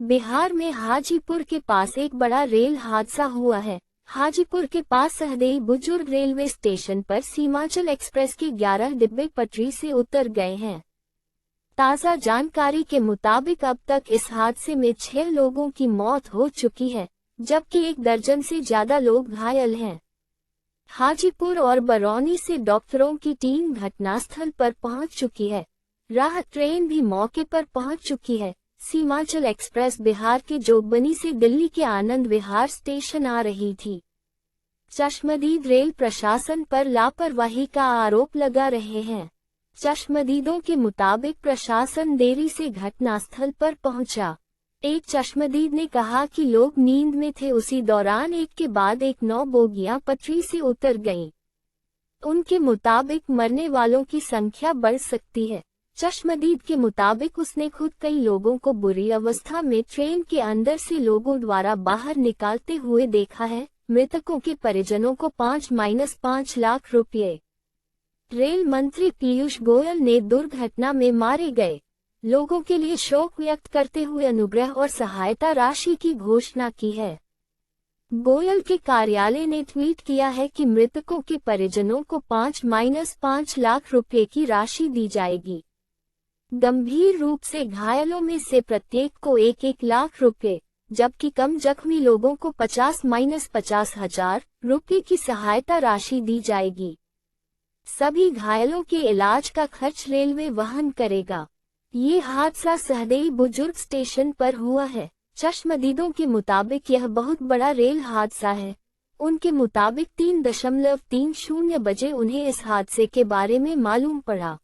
Speaker 1: बिहार में हाजीपुर के पास एक बड़ा रेल हादसा हुआ है। हाजीपुर के पास सहदेई बुजुर्ग रेलवे स्टेशन पर सीमांचल एक्सप्रेस के 11 डिब्बे पटरी से उतर गए हैं। ताज़ा जानकारी के मुताबिक अब तक इस हादसे में 6 लोगों की मौत हो चुकी है, जबकि 1 दर्जन से ज्यादा लोग घायल हैं। हाजीपुर और बरौनी से डॉक्टरों की टीम घटनास्थल पर पहुंच चुकी है। राहत ट्रेन भी मौके पर पहुंच चुकी है। सीमांचल एक्सप्रेस बिहार के जोगबनी से दिल्ली के आनंद विहार स्टेशन आ रही थी। चश्मदीद रेल प्रशासन पर लापरवाही का आरोप लगा रहे हैं। चश्मदीदों के मुताबिक प्रशासन देरी से घटनास्थल पर पहुंचा। एक चश्मदीद ने कहा कि लोग नींद में थे, उसी दौरान एक के बाद एक 9 बोगियां पटरी से उतर गईं। उनके मुताबिक मरने वालों की संख्या बढ़ सकती है। चश्मदीद के मुताबिक उसने खुद कई लोगों को बुरी अवस्था में ट्रेन के अंदर से लोगों द्वारा बाहर निकालते हुए देखा है। मृतकों के परिजनों को 5-5 लाख रुपये। रेल मंत्री पीयूष गोयल ने दुर्घटना में मारे गए लोगों के लिए शोक व्यक्त करते हुए अनुग्रह और सहायता राशि की घोषणा की है। गोयल के कार्यालय ने ट्वीट किया है कि मृतकों के परिजनों को 5-5 लाख रुपए की राशि दी जाएगी। गंभीर रूप से घायलों में से प्रत्येक को 1-1 लाख रुपए, जबकि कम जख्मी लोगों को 50-50 हजार रुपए की सहायता राशि दी जाएगी। सभी घायलों के इलाज का खर्च रेलवे वहन करेगा। ये हादसा सहदेई बुजुर्ग स्टेशन पर हुआ है। चश्मदीदों के मुताबिक यह बहुत बड़ा रेल हादसा है। उनके मुताबिक 3:30 बजे उन्हें इस हादसे के बारे में मालूम पड़ा।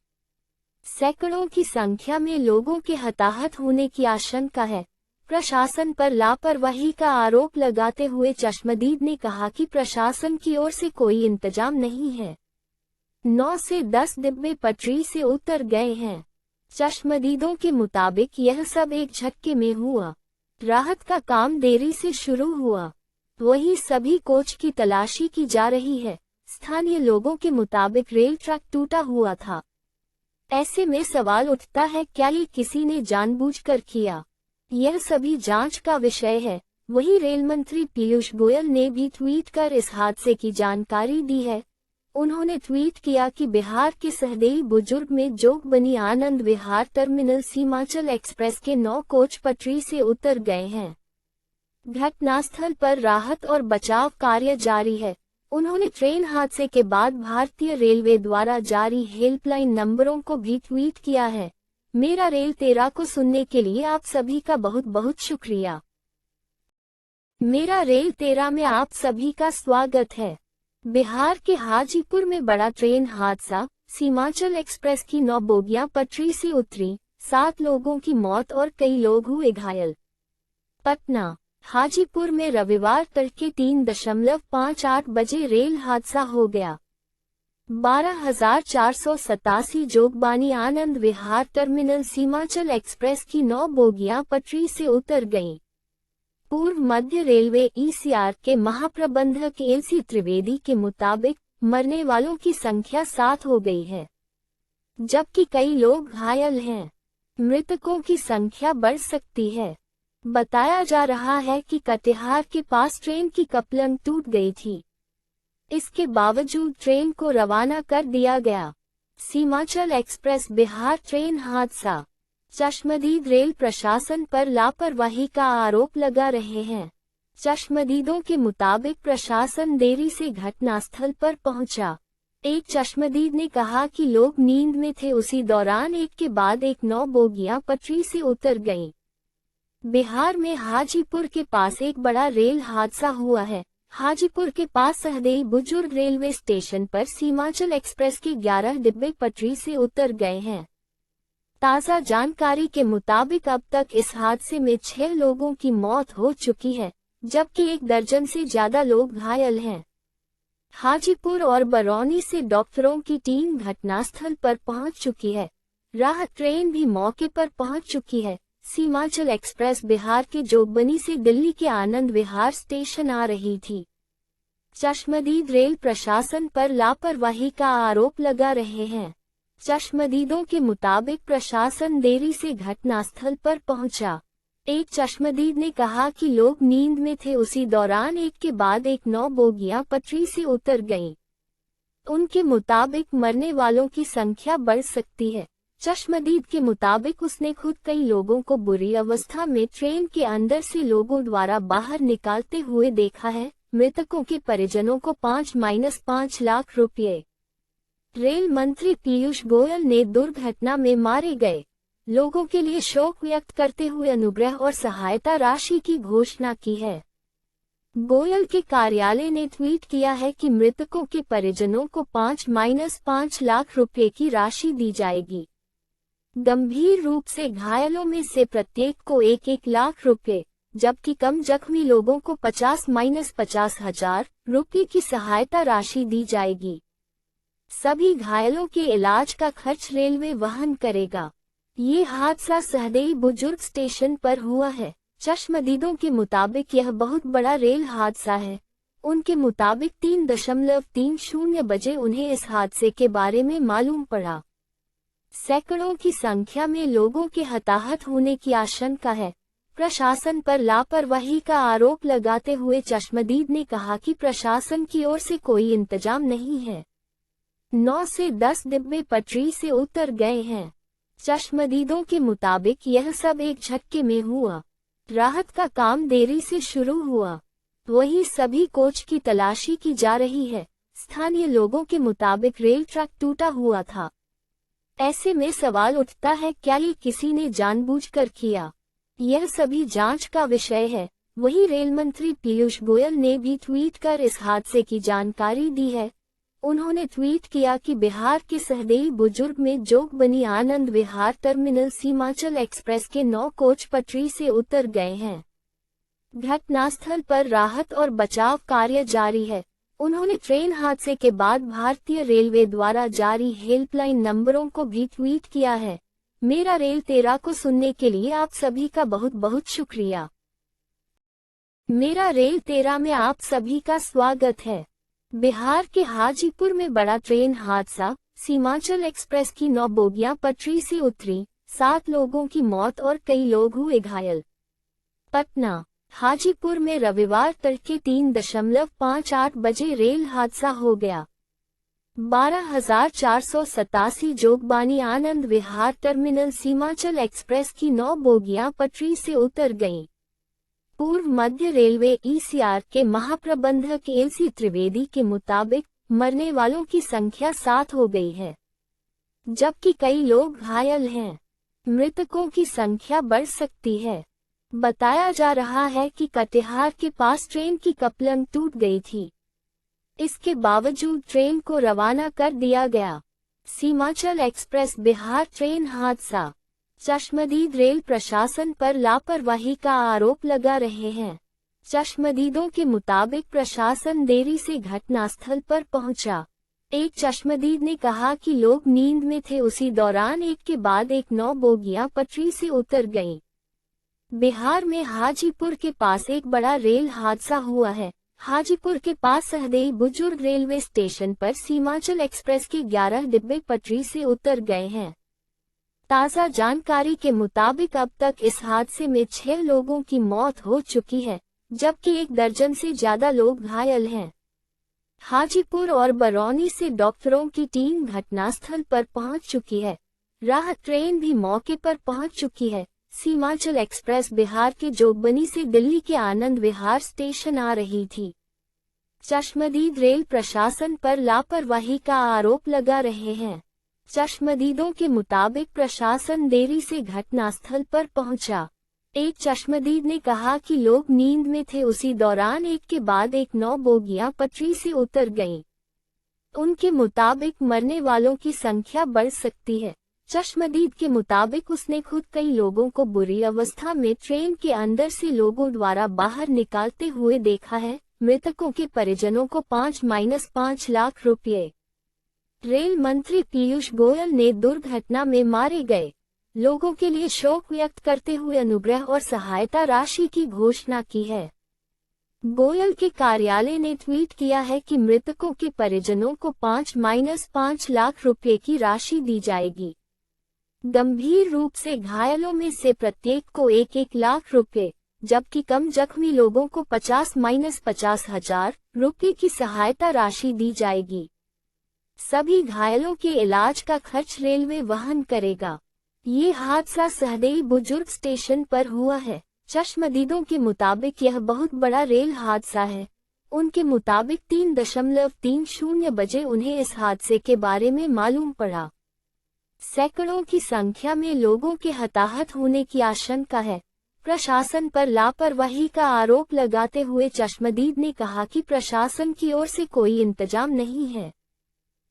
Speaker 1: सैकड़ों की संख्या में लोगों के हताहत होने की आशंका है। प्रशासन पर लापरवाही का आरोप लगाते हुए चश्मदीद ने कहा कि प्रशासन की ओर से कोई इंतजाम नहीं है। 9 से 10 डिब्बे पटरी से उतर गए हैं। चश्मदीदों के मुताबिक यह सब एक झटके में हुआ। राहत का काम देरी से शुरू हुआ। वहीं सभी कोच की तलाशी की जा रही है। स्थानीय लोगों के मुताबिक रेल ट्रैक टूटा हुआ था। ऐसे में सवाल उठता है, क्या ये किसी ने जानबूझकर किया? यह सभी जांच का विषय है। वहीं रेल मंत्री पीयूष गोयल ने भी ट्वीट कर इस हादसे की जानकारी दी है। उन्होंने ट्वीट किया कि बिहार के सहदेई बुजुर्ग में जोगबनी आनंद विहार टर्मिनल सीमांचल एक्सप्रेस के 9 कोच पटरी से उतर गए हैं। घटनास्थल पर राहत और बचाव कार्य जारी है। उन्होंने ट्रेन हादसे के बाद भारतीय रेलवे द्वारा जारी हेल्पलाइन नंबरों को भी ट्वीट किया है। मेरा रेल तेरा को सुनने के लिए आप सभी का बहुत बहुत शुक्रिया। मेरा रेल तेरा में आप सभी का स्वागत है। बिहार के हाजीपुर में बड़ा ट्रेन हादसा, सीमांचल एक्सप्रेस की 9 बोगियां पटरी से उतरी, 7 लोगों की मौत और कई लोग हुए घायल। पटना, हाजीपुर में रविवार तड़के 3:58 बजे रेल हादसा हो गया। 12,487 जोगबानी आनंद विहार टर्मिनल सीमांचल एक्सप्रेस की 9 बोगियां पटरी से उतर गईं। पूर्व मध्य रेलवे ईसीआर के महाप्रबंधक एलसी त्रिवेदी के मुताबिक मरने वालों की संख्या 7 हो गई है, जबकि कई लोग घायल हैं। मृतकों की संख्या बढ़ सकती है। बताया जा रहा है कि कटिहार के पास ट्रेन की कपलंग टूट गई थी। इसके बावजूद ट्रेन को रवाना कर दिया गया। सीमांचल एक्सप्रेस बिहार ट्रेन हादसा। चश्मदीद रेल प्रशासन पर लापरवाही का आरोप लगा रहे हैं। चश्मदीदों के मुताबिक प्रशासन देरी से घटनास्थल पर पहुंचा। एक चश्मदीद ने कहा कि लोग नींद में थे, उसी दौरान एक के बाद एक 9 बोगियां पटरी से उतर गईं। बिहार में हाजीपुर के पास एक बड़ा रेल हादसा हुआ है। हाजीपुर के पास सहदेई बुजुर्ग रेलवे स्टेशन पर सीमांचल एक्सप्रेस के 11 डिब्बे पटरी से उतर गए हैं। ताज़ा जानकारी के मुताबिक अब तक इस हादसे में 6 लोगों की मौत हो चुकी है, जबकि 1 दर्जन से ज्यादा लोग घायल हैं। हाजीपुर और बरौनी से डॉक्टरों की टीम घटनास्थल पर पहुंच चुकी है। राहत ट्रेन भी मौके पर पहुंच चुकी है। सीमांचल एक्सप्रेस बिहार के जोगबनी से दिल्ली के आनंद विहार स्टेशन आ रही थी। चश्मदीद रेल प्रशासन पर लापरवाही का आरोप लगा रहे हैं। चश्मदीदों के मुताबिक प्रशासन देरी से घटनास्थल पर पहुंचा। एक चश्मदीद ने कहा कि लोग नींद में थे, उसी दौरान एक के बाद एक 9 बोगियां पटरी से उतर गईं। उनके मुताबिक मरने वालों की संख्या बढ़ सकती है। चश्मदीद के मुताबिक उसने खुद कई लोगों को बुरी अवस्था में ट्रेन के अंदर से लोगों द्वारा बाहर निकालते हुए देखा है। मृतकों के परिजनों को 5-5 लाख रुपये। रेल मंत्री पीयूष गोयल ने दुर्घटना में मारे गए लोगों के लिए शोक व्यक्त करते हुए अनुग्रह और सहायता राशि की घोषणा की है। गोयल के कार्यालय ने ट्वीट किया है कि मृतकों के परिजनों को 5-5 लाख रुपए की राशि दी जाएगी। गंभीर रूप से घायलों में से प्रत्येक को 1-1 लाख रुपए, जबकि कम जख्मी लोगों को 50-50 हजार रुपये की सहायता राशि दी जाएगी। सभी घायलों के इलाज का खर्च रेलवे वहन करेगा। ये हादसा सहदेई बुजुर्ग स्टेशन पर हुआ है। चश्मदीदों के मुताबिक यह बहुत बड़ा रेल हादसा है। उनके मुताबिक 3:30 बजे उन्हें इस हादसे के बारे में मालूम पड़ा। सैकड़ों की संख्या में लोगों के हताहत होने की आशंका है। प्रशासन पर लापरवाही का आरोप लगाते हुए चश्मदीद ने कहा कि प्रशासन की ओर से कोई इंतजाम नहीं है। 9 से 10 डिब्बे पटरी से उतर गए हैं। चश्मदीदों के मुताबिक यह सब एक झटके में हुआ। राहत का काम देरी से शुरू हुआ। वहीं सभी कोच की तलाशी की जा रही है। स्थानीय लोगों के मुताबिक रेल ट्रैक टूटा हुआ था। ऐसे में सवाल उठता है, क्या ये किसी ने जानबूझकर किया? यह सभी जांच का विषय है। वहीं रेल मंत्री पीयूष गोयल ने भी ट्वीट कर इस हादसे की जानकारी दी है। उन्होंने ट्वीट किया कि बिहार के सहदेई बुजुर्ग में जोगबनी आनंद विहार टर्मिनल सीमांचल एक्सप्रेस के 9 कोच पटरी से उतर गए हैं। घटनास्थल पर राहत और बचाव कार्य जारी है। उन्होंने ट्रेन हादसे के बाद भारतीय रेलवे द्वारा जारी हेल्पलाइन नंबरों को भी ट्वीट किया है। मेरा रेल तेरा को सुनने के लिए आप सभी का बहुत बहुत शुक्रिया। मेरा रेल तेरा में आप सभी का स्वागत है। बिहार के हाजीपुर में बड़ा ट्रेन हादसा। सीमांचल एक्सप्रेस की 9 बोगियां पटरी से उतरी, 7 लोगों की मौत और कई लोग हुए घायल। पटना। हाजीपुर में रविवार तड़के 3:58 बजे रेल हादसा हो गया। 12,487 जोगबानी आनंद विहार टर्मिनल सीमांचल एक्सप्रेस की 9 बोगियां पटरी से उतर गईं। पूर्व मध्य रेलवे ईसीआर के महाप्रबंधक एलसी त्रिवेदी के मुताबिक मरने वालों की संख्या 7 हो गई है, जबकि कई लोग घायल हैं। मृतकों की संख्या बढ़ सकती है। बताया जा रहा है कि कटिहार के पास ट्रेन की कपलंग टूट गई थी। इसके बावजूद ट्रेन को रवाना कर दिया गया। सीमांचल एक्सप्रेस बिहार ट्रेन हादसा। चश्मदीद रेल प्रशासन पर लापरवाही का आरोप लगा रहे हैं। चश्मदीदों के मुताबिक प्रशासन देरी से घटनास्थल पर पहुंचा। एक चश्मदीद ने कहा कि लोग नींद में थे, उसी दौरान एक के बाद एक 9 बोगियां पटरी से उतर गईं। बिहार में हाजीपुर के पास एक बड़ा रेल हादसा हुआ है। हाजीपुर के पास सहदेई बुजुर्ग रेलवे स्टेशन पर सीमांचल एक्सप्रेस के 11 डिब्बे पटरी से उतर गए हैं। ताज़ा जानकारी के मुताबिक अब तक इस हादसे में 6 लोगों की मौत हो चुकी है, जबकि 1 दर्जन से ज्यादा लोग घायल हैं। हाजीपुर और बरौनी से डॉक्टरों की टीम घटनास्थल पर पहुंच चुकी है। राहत ट्रेन भी मौके पर पहुंच चुकी है। सीमांचल एक्सप्रेस बिहार के जोगबनी से दिल्ली के आनंद विहार स्टेशन आ रही थी। चश्मदीद रेल प्रशासन पर लापरवाही का आरोप लगा रहे हैं। चश्मदीदों के मुताबिक प्रशासन देरी से घटनास्थल पर पहुंचा। एक चश्मदीद ने कहा कि लोग नींद में थे, उसी दौरान एक के बाद एक 9 बोगियां पटरी से उतर गईं। उनके मुताबिक मरने वालों की संख्या बढ़ सकती है। चश्मदीद के मुताबिक उसने खुद कई लोगों को बुरी अवस्था में ट्रेन के अंदर से लोगों द्वारा बाहर निकालते हुए देखा है। मृतकों के परिजनों को 5-5 लाख रुपये। रेल मंत्री पीयूष गोयल ने दुर्घटना में मारे गए लोगों के लिए शोक व्यक्त करते हुए अनुग्रह और सहायता राशि की घोषणा की है। गोयल के कार्यालय ने ट्वीट किया है कि मृतकों के परिजनों को 5-5 लाख रुपये की राशि दी जाएगी। गंभीर रूप से घायलों में से प्रत्येक को 1-1 लाख रुपये, जबकि कम जख्मी लोगों को 50-50 हजार रुपये की सहायता राशि दी जाएगी। सभी घायलों के इलाज का खर्च रेलवे वहन करेगा। ये हादसा सहदेई बुजुर्ग स्टेशन पर हुआ है। चश्मदीदों के मुताबिक यह बहुत बड़ा रेल हादसा है। उनके मुताबिक 3:30 बजे उन्हें इस हादसे के बारे में मालूम पड़ा। सैकड़ों की संख्या में लोगों के हताहत होने की आशंका है। प्रशासन पर लापरवाही का आरोप लगाते हुए चश्मदीद ने कहा कि प्रशासन की ओर से कोई इंतजाम नहीं है।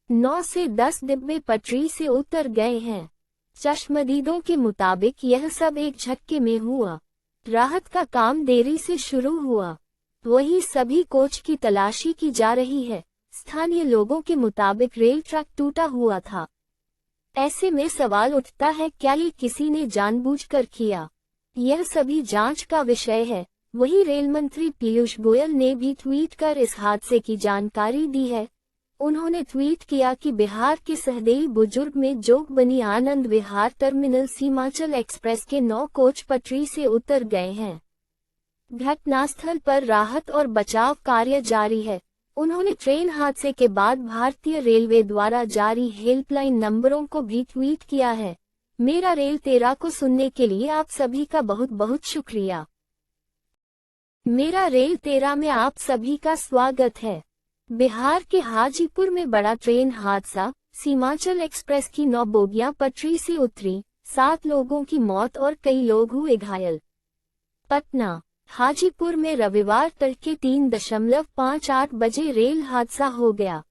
Speaker 1: 9 से 10 डिब्बे पटरी से उतर गए हैं। चश्मदीदों के मुताबिक यह सब एक झटके में हुआ। राहत का काम देरी से शुरू हुआ, वहीं सभी कोच की तलाशी की जा रही है। स्थानीय लोगों के मुताबिक रेल ट्रैक टूटा हुआ था। ऐसे में सवाल उठता है, क्या ये किसी ने जानबूझकर किया? यह सभी जांच का विषय है। वहीं रेल मंत्री पीयूष गोयल ने भी ट्वीट कर इस हादसे की जानकारी दी है। उन्होंने ट्वीट किया कि बिहार के सहदेई बुजुर्ग में जोगबनी आनंद विहार टर्मिनल सीमांचल एक्सप्रेस के 9 कोच पटरी से उतर गए हैं। घटनास्थल पर राहत और बचाव कार्य जारी है। उन्होंने ट्रेन हादसे के बाद भारतीय रेलवे द्वारा जारी हेल्पलाइन नंबरों को भी ट्वीट किया है। मेरा रेल तेरा को सुनने के लिए आप सभी का बहुत बहुत शुक्रिया। मेरा रेल तेरा में आप सभी का स्वागत है। बिहार के हाजीपुर में बड़ा ट्रेन हादसा, सीमांचल एक्सप्रेस की 9 बोगियां पटरी से उतरी, 7 लोगों की मौत और कई लोग हुए घायल। पटना, हाजीपुर में रविवार तड़के 3:58 बजे रेल हादसा हो गया।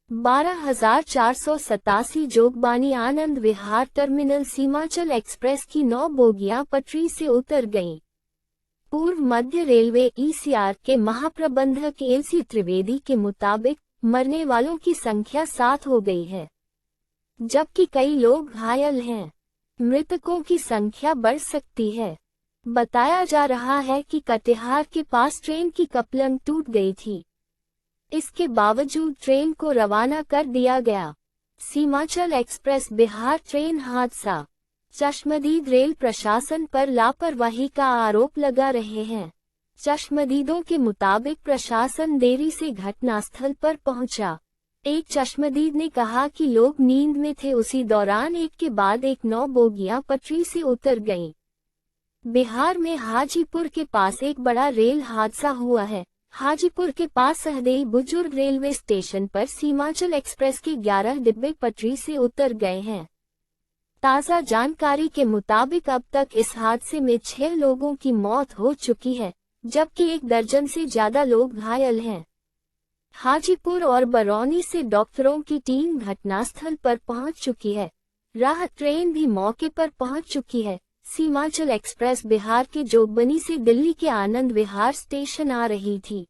Speaker 1: 12,487 जोगबानी आनंद विहार टर्मिनल सीमांचल एक्सप्रेस की 9 बोगियां पटरी से उतर गईं। पूर्व मध्य रेलवे ईसीआर के महाप्रबंधक एलसी त्रिवेदी के मुताबिक मरने वालों की संख्या 7 हो गई है, जबकि कई लोग घायल हैं। मृतकों की संख्या बढ़ सकती है। बताया जा रहा है कि कटिहार के पास ट्रेन की कपलंग टूट गई थी। इसके बावजूद ट्रेन को रवाना कर दिया गया। सीमांचल एक्सप्रेस बिहार ट्रेन हादसा। चश्मदीद रेल प्रशासन पर लापरवाही का आरोप लगा रहे हैं। चश्मदीदों के मुताबिक प्रशासन देरी से घटनास्थल पर पहुंचा। एक चश्मदीद ने कहा कि लोग नींद में थे, उसी दौरान एक के बाद एक 9 बोगियां पटरी से उतर गईं। बिहार में हाजीपुर के पास एक बड़ा रेल हादसा हुआ है। हाजीपुर के पास सहदेई बुजुर्ग रेलवे स्टेशन पर सीमांचल एक्सप्रेस के 11 डिब्बे पटरी से उतर गए हैं। ताज़ा जानकारी के मुताबिक अब तक इस हादसे में 6 लोगों की मौत हो चुकी है, जबकि 1 दर्जन से ज्यादा लोग घायल हैं। हाजीपुर और बरौनी से डॉक्टरों की टीम घटनास्थल पर पहुंच चुकी है। राहत ट्रेन भी मौके पर पहुंच चुकी है। सीमांचल एक्सप्रेस बिहार के जोगबनी से दिल्ली के आनंद विहार स्टेशन आ रही थी।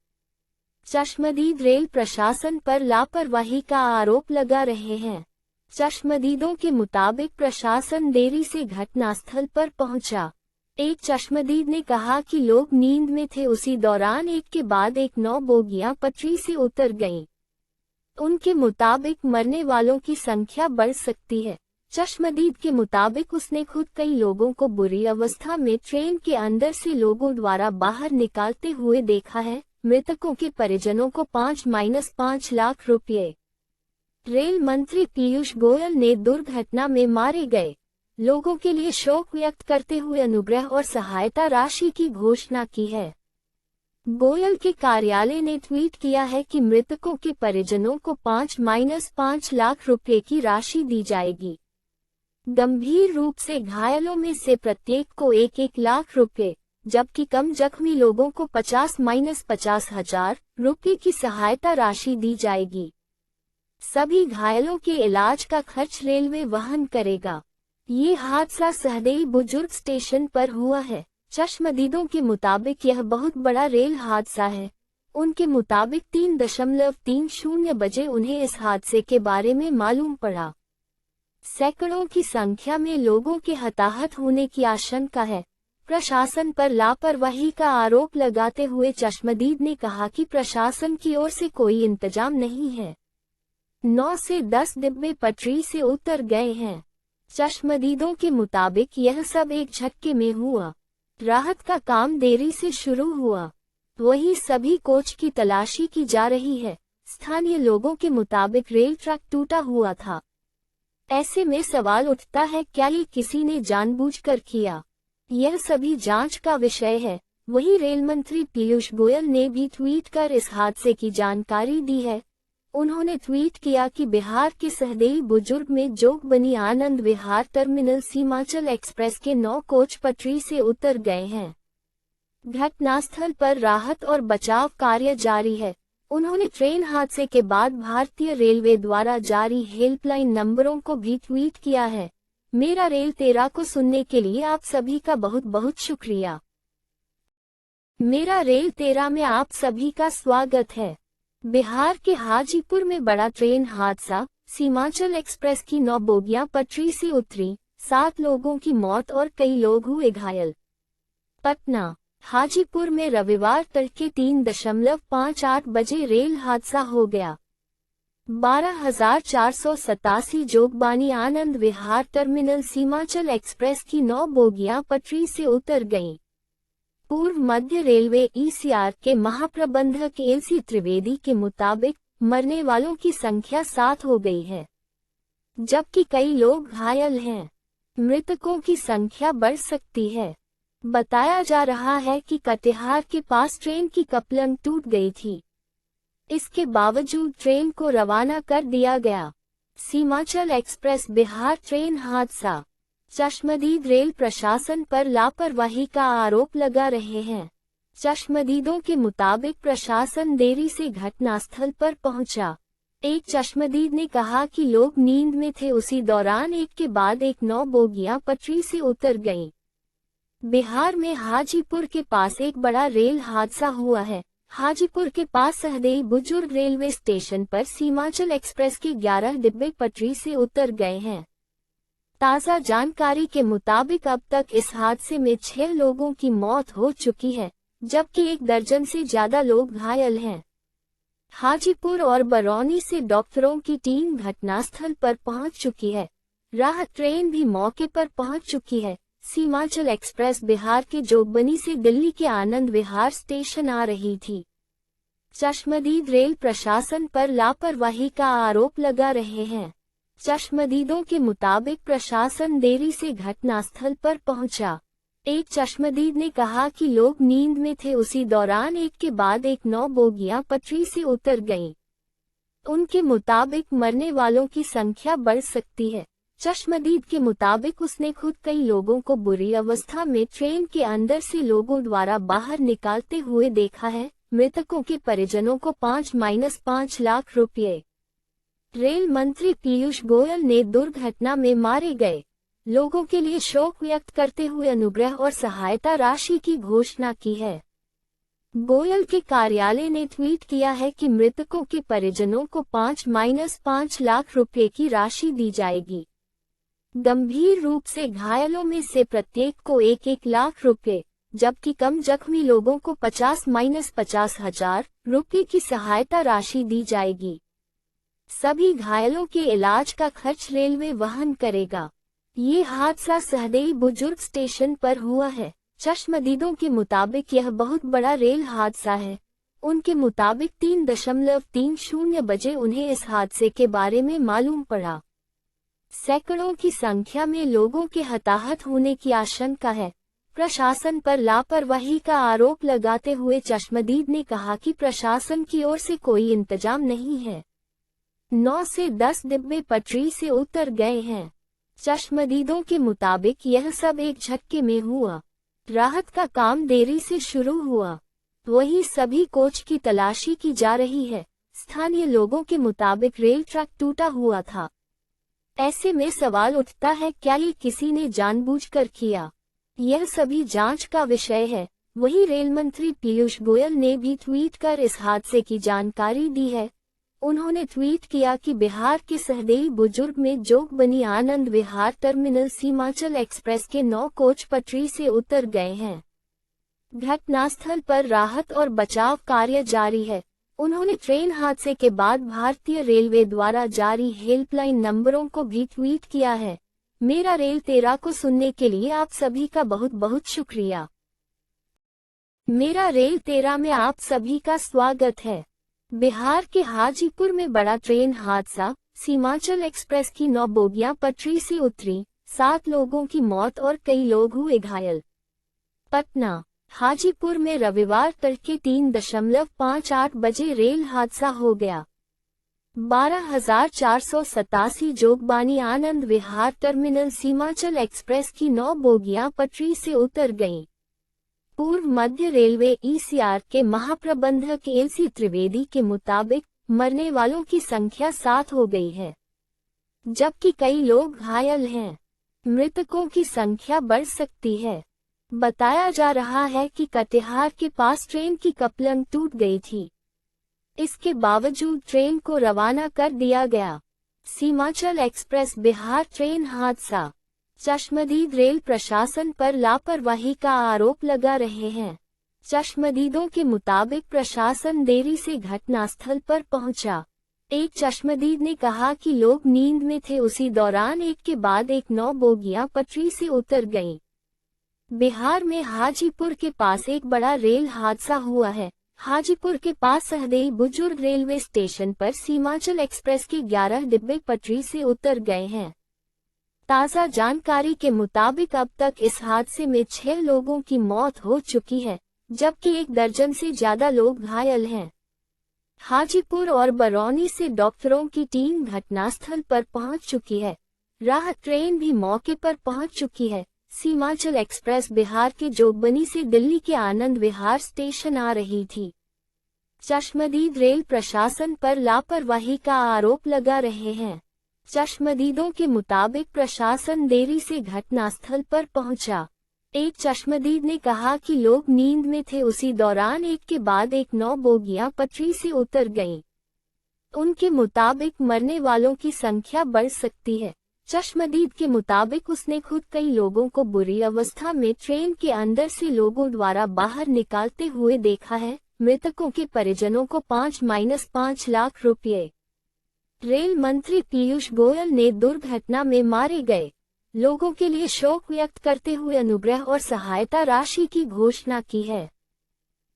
Speaker 1: चश्मदीद रेल प्रशासन पर लापरवाही का आरोप लगा रहे हैं। चश्मदीदों के मुताबिक प्रशासन देरी से घटनास्थल पर पहुंचा। एक चश्मदीद ने कहा कि लोग नींद में थे, उसी दौरान एक के बाद एक 9 बोगियां पटरी से उतर गईं। उनके मुताबिक मरने वालों की संख्या बढ़ सकती है। चश्मदीद के मुताबिक उसने खुद कई लोगों को बुरी अवस्था में ट्रेन के अंदर से लोगों द्वारा बाहर निकालते हुए देखा है। मृतकों के परिजनों को 5-5 लाख रुपये। रेल मंत्री पीयूष गोयल ने दुर्घटना में मारे गए लोगों के लिए शोक व्यक्त करते हुए अनुग्रह और सहायता राशि की घोषणा की है। गोयल के कार्यालय ने ट्वीट किया है कि मृतकों के परिजनों को 5-5 लाख रुपये की राशि दी जाएगी। गंभीर रूप से घायलों में से प्रत्येक को 1-1 लाख रुपये, जबकि कम जख्मी लोगों को 50-50 हजार रुपये की सहायता राशि दी जाएगी। सभी घायलों के इलाज का खर्च रेलवे वहन करेगा। ये हादसा सहदेई बुजुर्ग स्टेशन पर हुआ है। चश्मदीदों के मुताबिक यह बहुत बड़ा रेल हादसा है। उनके मुताबिक 3:30 बजे उन्हें इस हादसे के बारे में मालूम पड़ा। सैकड़ों की संख्या में लोगों के हताहत होने की आशंका है। प्रशासन पर लापरवाही का आरोप लगाते हुए चश्मदीद ने कहा कि प्रशासन की ओर से कोई इंतजाम नहीं है। 9 से 10 डिब्बे पटरी से उतर गए हैं। चश्मदीदों के मुताबिक यह सब एक झटके में हुआ। राहत का काम देरी से शुरू हुआ। वहीं सभी कोच की तलाशी की जा रही है। स्थानीय लोगों के मुताबिक रेल ट्रैक टूटा हुआ था। ऐसे में सवाल उठता है, क्या ये किसी ने जानबूझकर किया? यह सभी जांच का विषय है। वहीं रेल मंत्री पीयूष गोयल ने भी ट्वीट कर इस हादसे की जानकारी दी है। उन्होंने ट्वीट किया कि बिहार के सहदेई बुजुर्ग में जोगबनी आनंद विहार टर्मिनल सीमांचल एक्सप्रेस के 9 कोच पटरी से उतर गए हैं। घटनास्थल पर राहत और बचाव कार्य जारी है। उन्होंने ट्रेन हादसे के बाद भारतीय रेलवे द्वारा जारी हेल्पलाइन नंबरों को भी ट्वीट किया है। मेरा रेल तेरा को सुनने के लिए आप सभी का बहुत बहुत शुक्रिया। मेरा रेल तेरा में आप सभी का स्वागत है। बिहार के हाजीपुर में बड़ा ट्रेन हादसा, सीमांचल एक्सप्रेस की 9 बोगियां पटरी से उतरी, 7 लोगों की मौत और कई लोग हुए घायल। पटना, हाजीपुर में रविवार तड़के 3:58 बजे रेल हादसा हो गया। 12,487 जोगबानी आनंद विहार टर्मिनल सीमांचल एक्सप्रेस की 9 बोगियां पटरी से उतर गईं। पूर्व मध्य रेलवे ईसीआर के महाप्रबंधक एलसी त्रिवेदी के मुताबिक मरने वालों की संख्या 7 हो गई है, जबकि कई लोग घायल हैं। मृतकों की संख्या बढ़ सकती है। बताया जा रहा है कि कटिहार के पास ट्रेन की कपलंग टूट गई थी। इसके बावजूद ट्रेन को रवाना कर दिया गया। सीमांचल एक्सप्रेस बिहार ट्रेन हादसा। चश्मदीद रेल प्रशासन पर लापरवाही का आरोप लगा रहे हैं। चश्मदीदों के मुताबिक प्रशासन देरी से घटनास्थल पर पहुंचा। एक चश्मदीद ने कहा कि लोग नींद में थे, उसी दौरान एक के बाद एक 9 बोगियां पटरी से उतर गईं। बिहार में हाजीपुर के पास एक बड़ा रेल हादसा हुआ है। हाजीपुर के पास सहदेई बुजुर्ग रेलवे स्टेशन पर सीमांचल एक्सप्रेस के 11 डिब्बे पटरी से उतर गए हैं। ताज़ा जानकारी के मुताबिक अब तक इस हादसे में 6 लोगों की मौत हो चुकी है, जबकि 1 दर्जन से ज्यादा लोग घायल हैं। हाजीपुर और बरौनी से डॉक्टरों की टीम घटनास्थल पर पहुंच चुकी है। राहत ट्रेन भी मौके पर पहुंच चुकी है। सीमांचल एक्सप्रेस बिहार के जोगबनी से दिल्ली के आनंद विहार स्टेशन आ रही थी। चश्मदीद रेल प्रशासन पर लापरवाही का आरोप लगा रहे हैं। चश्मदीदों के मुताबिक प्रशासन देरी से घटनास्थल पर पहुंचा। एक चश्मदीद ने कहा कि लोग नींद में थे, उसी दौरान एक के बाद एक 9 बोगियां पटरी से उतर गईं। उनके मुताबिक मरने वालों की संख्या बढ़ सकती है। चश्मदीद के मुताबिक उसने खुद कई लोगों को बुरी अवस्था में ट्रेन के अंदर से लोगों द्वारा बाहर निकालते हुए देखा है। मृतकों के परिजनों को 5-5 लाख रुपये। रेल मंत्री पीयूष गोयल ने दुर्घटना में मारे गए लोगों के लिए शोक व्यक्त करते हुए अनुग्रह और सहायता राशि की घोषणा की है। गोयल के कार्यालय ने ट्वीट किया है कि मृतकों के परिजनों को 5-5 लाख रुपये की राशि दी जाएगी। गंभीर रूप से घायलों में से प्रत्येक को 1-1 लाख रुपये, जबकि कम जख्मी लोगों को 50-50 हजार रुपये की सहायता राशि दी जाएगी। सभी घायलों के इलाज का खर्च रेलवे वहन करेगा। ये हादसा सहदेई बुजुर्ग स्टेशन पर हुआ है। चश्मदीदों के मुताबिक यह बहुत बड़ा रेल हादसा है। उनके मुताबिक 3:30 बजे उन्हें इस हादसे के बारे में मालूम पड़ा। सैकड़ों की संख्या में लोगों के हताहत होने की आशंका है। प्रशासन पर लापरवाही का आरोप लगाते हुए चश्मदीद ने कहा कि प्रशासन की ओर से कोई इंतजाम नहीं है। 9 से 10 डिब्बे पटरी से उतर गए हैं। चश्मदीदों के मुताबिक यह सब एक झटके में हुआ। राहत का काम देरी से शुरू हुआ। वहीं सभी कोच की तलाशी की जा रही है। स्थानीय लोगों के मुताबिक रेल ट्रैक टूटा हुआ था। ऐसे में सवाल उठता है, क्या ये किसी ने जानबूझकर किया? यह सभी जांच का विषय है। वहीं रेल मंत्री पीयूष गोयल ने भी ट्वीट कर इस हादसे की जानकारी दी है। उन्होंने ट्वीट किया कि बिहार के सहदेई बुजुर्ग में जोगबनी आनंद विहार टर्मिनल सीमांचल एक्सप्रेस के 9 कोच पटरी से उतर गए हैं। घटनास्थल पर राहत और बचाव कार्य जारी है। उन्होंने ट्रेन हादसे के बाद भारतीय रेलवे द्वारा जारी हेल्पलाइन नंबरों को भी ट्वीट किया है। मेरा रेल तेरा को सुनने के लिए आप सभी का बहुत बहुत शुक्रिया। मेरा रेल तेरा में आप सभी का स्वागत है। बिहार के हाजीपुर में बड़ा ट्रेन हादसा, सीमांचल एक्सप्रेस की 9 बोगियां पटरी से उतरी, 7 लोगों की मौत और कई लोग हुए घायल। पटना, हाजीपुर में रविवार तड़के 3:58 बजे रेल हादसा हो गया। 12,487 जोगबानी आनंद विहार टर्मिनल सीमांचल एक्सप्रेस की 9 बोगियां पटरी से उतर गईं। पूर्व मध्य रेलवे ईसीआर के महाप्रबंधक एलसी त्रिवेदी के मुताबिक मरने वालों की संख्या 7 हो गई है, जबकि कई लोग घायल हैं। मृतकों की संख्या बढ़ सकती है। बताया जा रहा है कि कटिहार के पास ट्रेन की कपलंग टूट गई थी। इसके बावजूद ट्रेन को रवाना कर दिया गया। सीमांचल एक्सप्रेस बिहार ट्रेन हादसा। चश्मदीद रेल प्रशासन पर लापरवाही का आरोप लगा रहे हैं। चश्मदीदों के मुताबिक प्रशासन देरी से घटनास्थल पर पहुंचा। एक चश्मदीद ने कहा कि लोग नींद में थे, उसी दौरान एक के बाद एक 9 बोगियां पटरी से उतर गईं। बिहार में हाजीपुर के पास एक बड़ा रेल हादसा हुआ है। हाजीपुर के पास सहदेई बुजुर्ग रेलवे स्टेशन पर सीमांचल एक्सप्रेस के 11 डिब्बे पटरी से उतर गए हैं। ताज़ा जानकारी के मुताबिक अब तक इस हादसे में 6 लोगों की मौत हो चुकी है, जबकि 1 दर्जन से ज्यादा लोग घायल हैं। हाजीपुर और बरौनी से डॉक्टरों की टीम घटनास्थल पर पहुंच चुकी है। राहत ट्रेन भी मौके पर पहुंच चुकी है। सीमांचल एक्सप्रेस बिहार के जोगबनी से दिल्ली के आनंद विहार स्टेशन आ रही थी। चश्मदीद रेल प्रशासन पर लापरवाही का आरोप लगा रहे हैं। चश्मदीदों के मुताबिक प्रशासन देरी से घटनास्थल पर पहुंचा। एक चश्मदीद ने कहा कि लोग नींद में थे, उसी दौरान एक के बाद एक 9 बोगियां पटरी से उतर गईं। उनके मुताबिक मरने वालों की संख्या बढ़ सकती है। चश्मदीद के मुताबिक उसने खुद कई लोगों को बुरी अवस्था में ट्रेन के अंदर से लोगों द्वारा बाहर निकालते हुए देखा है। मृतकों के परिजनों को 5-5 लाख रुपये। रेल मंत्री पीयूष गोयल ने दुर्घटना में मारे गए लोगों के लिए शोक व्यक्त करते हुए अनुग्रह और सहायता राशि की घोषणा की है।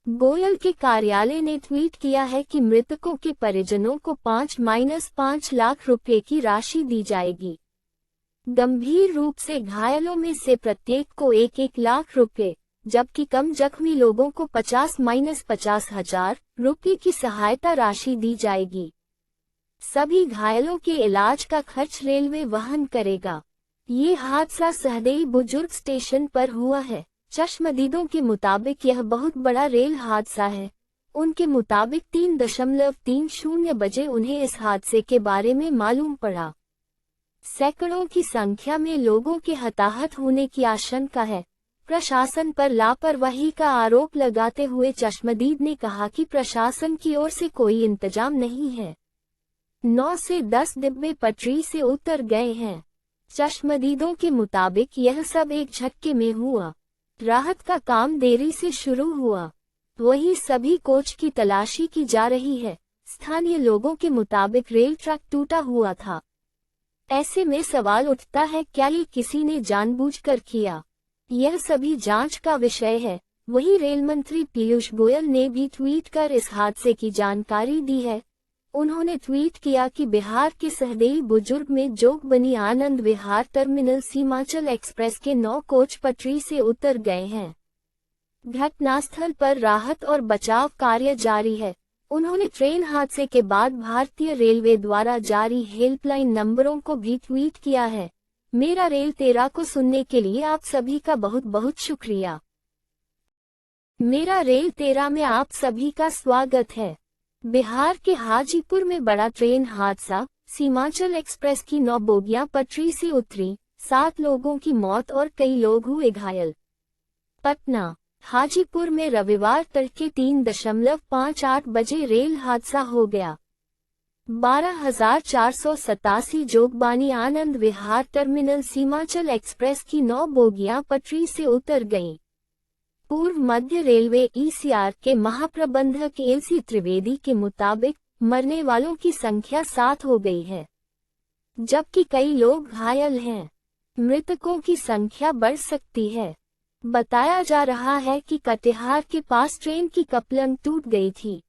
Speaker 1: गोयल के कार्यालय ने ट्वीट किया है कि मृतकों के परिजनों को 5-5 लाख रुपये की राशि दी जाएगी। गंभीर रूप से घायलों में से प्रत्येक को 1-1 लाख रुपये, जबकि कम जख्मी लोगों को 50-50 हजार रुपये की सहायता राशि दी जाएगी। सभी घायलों के इलाज का खर्च रेलवे वहन करेगा। ये हादसा सहदेई बुजुर्ग स्टेशन पर हुआ है। चश्मदीदों के मुताबिक यह बहुत बड़ा रेल हादसा है। उनके मुताबिक 3:30 बजे उन्हें इस हादसे के बारे में मालूम पड़ा। सैकड़ों की संख्या में लोगों के हताहत होने की आशंका है। प्रशासन पर लापरवाही का आरोप लगाते हुए चश्मदीद ने कहा कि प्रशासन की ओर से कोई इंतजाम नहीं है। 9 से 10 डिब्बे पटरी से उतर गए हैं। चश्मदीदों के मुताबिक यह सब एक झटके में हुआ। राहत का काम देरी से शुरू हुआ। वहीं सभी कोच की तलाशी की जा रही है। स्थानीय लोगों के मुताबिक रेल ट्रैक टूटा हुआ था। ऐसे में सवाल उठता है, क्या ये किसी ने जानबूझकर किया? यह सभी जांच का विषय है। वहीं रेल मंत्री पीयूष गोयल ने भी ट्वीट कर इस हादसे की जानकारी दी है। उन्होंने ट्वीट किया कि बिहार के सहदेई बुजुर्ग में जोगबनी आनंद विहार टर्मिनल सीमांचल एक्सप्रेस के 9 कोच पटरी से उतर गए हैं। घटनास्थल पर राहत और बचाव कार्य जारी है। उन्होंने ट्रेन हादसे के बाद भारतीय रेलवे द्वारा जारी हेल्पलाइन नंबरों को भी ट्वीट किया है। मेरा रेल तेरा को सुनने के लिए आप सभी का बहुत बहुत शुक्रिया। मेरा रेल तेरा में आप सभी का स्वागत है। बिहार के हाजीपुर में बड़ा ट्रेन हादसा, सीमांचल एक्सप्रेस की 9 बोगियां पटरी से उतरी, 7 लोगों की मौत और कई लोग हुए घायल। पटना, हाजीपुर में रविवार तड़के 3:58 बजे रेल हादसा हो गया। 12,487 जोगबानी आनंद विहार टर्मिनल सीमांचल एक्सप्रेस की 9 बोगियां पटरी से उतर गईं। पूर्व मध्य रेलवे ईसीआर के महाप्रबंधक एलसी त्रिवेदी के मुताबिक मरने वालों की संख्या 7 हो गई है, जबकि कई लोग घायल हैं। मृतकों की संख्या बढ़ सकती है। बताया जा रहा है कि कटिहार के पास ट्रेन की कपलंग टूट गई थी।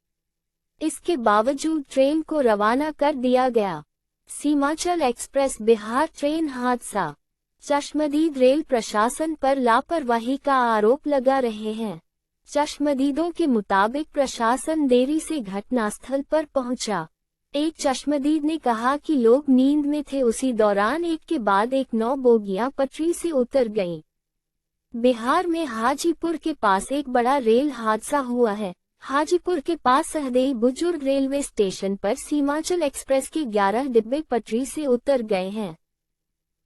Speaker 1: इसके बावजूद ट्रेन को रवाना कर दिया गया। सीमांचल एक्सप्रेस बिहार ट्रेन हादसा, चश्मदीद रेल प्रशासन पर लापरवाही का आरोप लगा रहे हैं। चश्मदीदों के मुताबिक प्रशासन देरी से घटनास्थल पर पहुंचा। एक चश्मदीद ने कहा कि लोग नींद में थे, उसी दौरान एक के बाद एक 9 बोगियां पटरी से उतर गईं। बिहार में हाजीपुर के पास एक बड़ा रेल हादसा हुआ है। हाजीपुर के पास सहदेई बुजुर्ग रेलवे स्टेशन पर सीमांचल एक्सप्रेस के 11 डिब्बे पटरी से उतर गए हैं।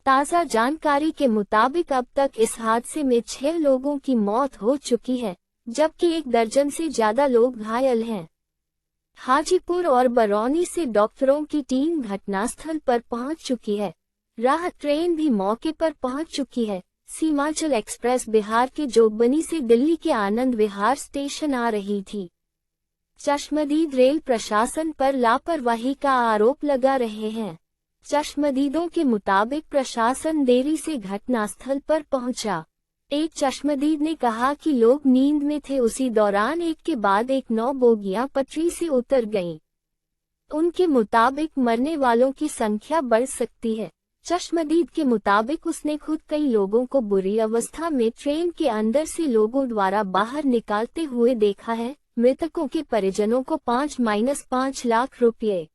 Speaker 1: ताज़ा जानकारी के मुताबिक अब तक इस हादसे में 6 लोगों की मौत हो चुकी है, जबकि 1 दर्जन से ज्यादा लोग घायल हैं। हाजीपुर और बरौनी से डॉक्टरों की टीम घटनास्थल पर पहुंच चुकी है। राहत ट्रेन भी मौके पर पहुंच चुकी है। सीमांचल एक्सप्रेस बिहार के जोगबनी से दिल्ली के आनंद विहार स्टेशन आ रही थी। चश्मदीद रेल प्रशासन पर लापरवाही का आरोप लगा रहे हैं। चश्मदीदों के मुताबिक प्रशासन देरी से घटनास्थल पर पहुंचा। एक चश्मदीद ने कहा कि लोग नींद में थे, उसी दौरान एक के बाद एक 9 बोगियां पटरी से उतर गईं। उनके मुताबिक मरने वालों की संख्या बढ़ सकती है। चश्मदीद के मुताबिक उसने खुद कई लोगों को बुरी अवस्था में ट्रेन के अंदर से लोगों द्वारा बाहर निकालते हुए देखा है। मृतकों के परिजनों को 5-5 लाख रुपये।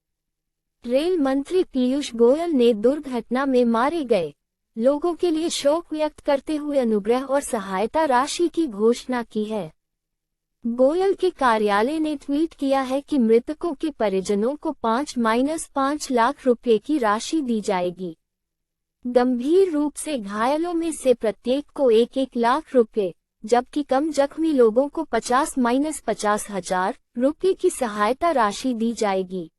Speaker 1: रेल मंत्री पीयूष गोयल ने दुर्घटना में मारे गए लोगों के लिए शोक व्यक्त करते हुए अनुग्रह और सहायता राशि की घोषणा की है। गोयल के कार्यालय ने ट्वीट किया है कि मृतकों के परिजनों को 5-5 लाख रुपये की राशि दी जाएगी। गंभीर रूप से घायलों में से प्रत्येक को 1-1 लाख रुपये, जबकि कम जख्मी लोगों को 50-50 हजार रुपये की सहायता राशि दी जाएगी।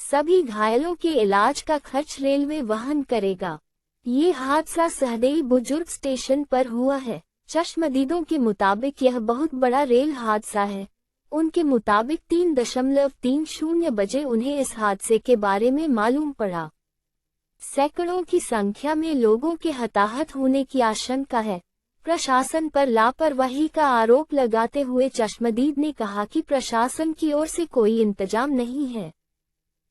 Speaker 1: सभी घायलों के इलाज का खर्च रेलवे वहन करेगा। ये हादसा सहदेई बुजुर्ग स्टेशन पर हुआ है। चश्मदीदों के मुताबिक यह बहुत बड़ा रेल हादसा है। उनके मुताबिक 3:30 बजे उन्हें इस हादसे के बारे में मालूम पड़ा। सैकड़ों की संख्या में लोगों के हताहत होने की आशंका है। प्रशासन पर लापरवाही का आरोप लगाते हुए चश्मदीद ने कहा कि प्रशासन की ओर से कोई इंतजाम नहीं है।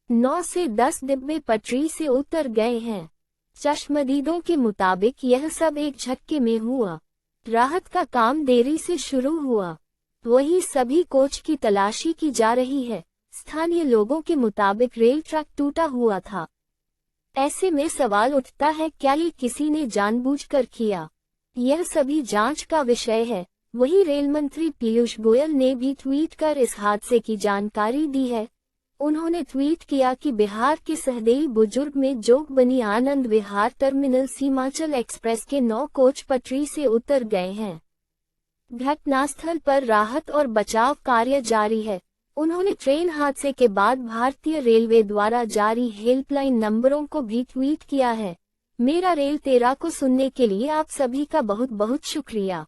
Speaker 1: 9 से 10 डिब्बे पटरी से उतर गए हैं। चश्मदीदों के मुताबिक यह सब एक झटके में हुआ। राहत का काम देरी से शुरू हुआ। वहीं सभी कोच की तलाशी की जा रही है। स्थानीय लोगों के मुताबिक रेल ट्रैक टूटा हुआ था। ऐसे में सवाल उठता है, क्या ये किसी ने जानबूझकर किया? यह सभी जांच का विषय है। वहीं रेल मंत्री पीयूष गोयल ने भी ट्वीट कर इस हादसे की जानकारी दी है। उन्होंने ट्वीट किया कि बिहार के सहदेई बुजुर्ग में जोगबनी आनंद विहार टर्मिनल सीमांचल एक्सप्रेस के 9 कोच पटरी से उतर गए हैं। घटनास्थल पर राहत और बचाव कार्य जारी है। उन्होंने ट्रेन हादसे के बाद भारतीय रेलवे द्वारा जारी हेल्पलाइन नंबरों को भी ट्वीट किया है। मेरा रेल तेरा को सुनने के लिए आप सभी का बहुत बहुत शुक्रिया।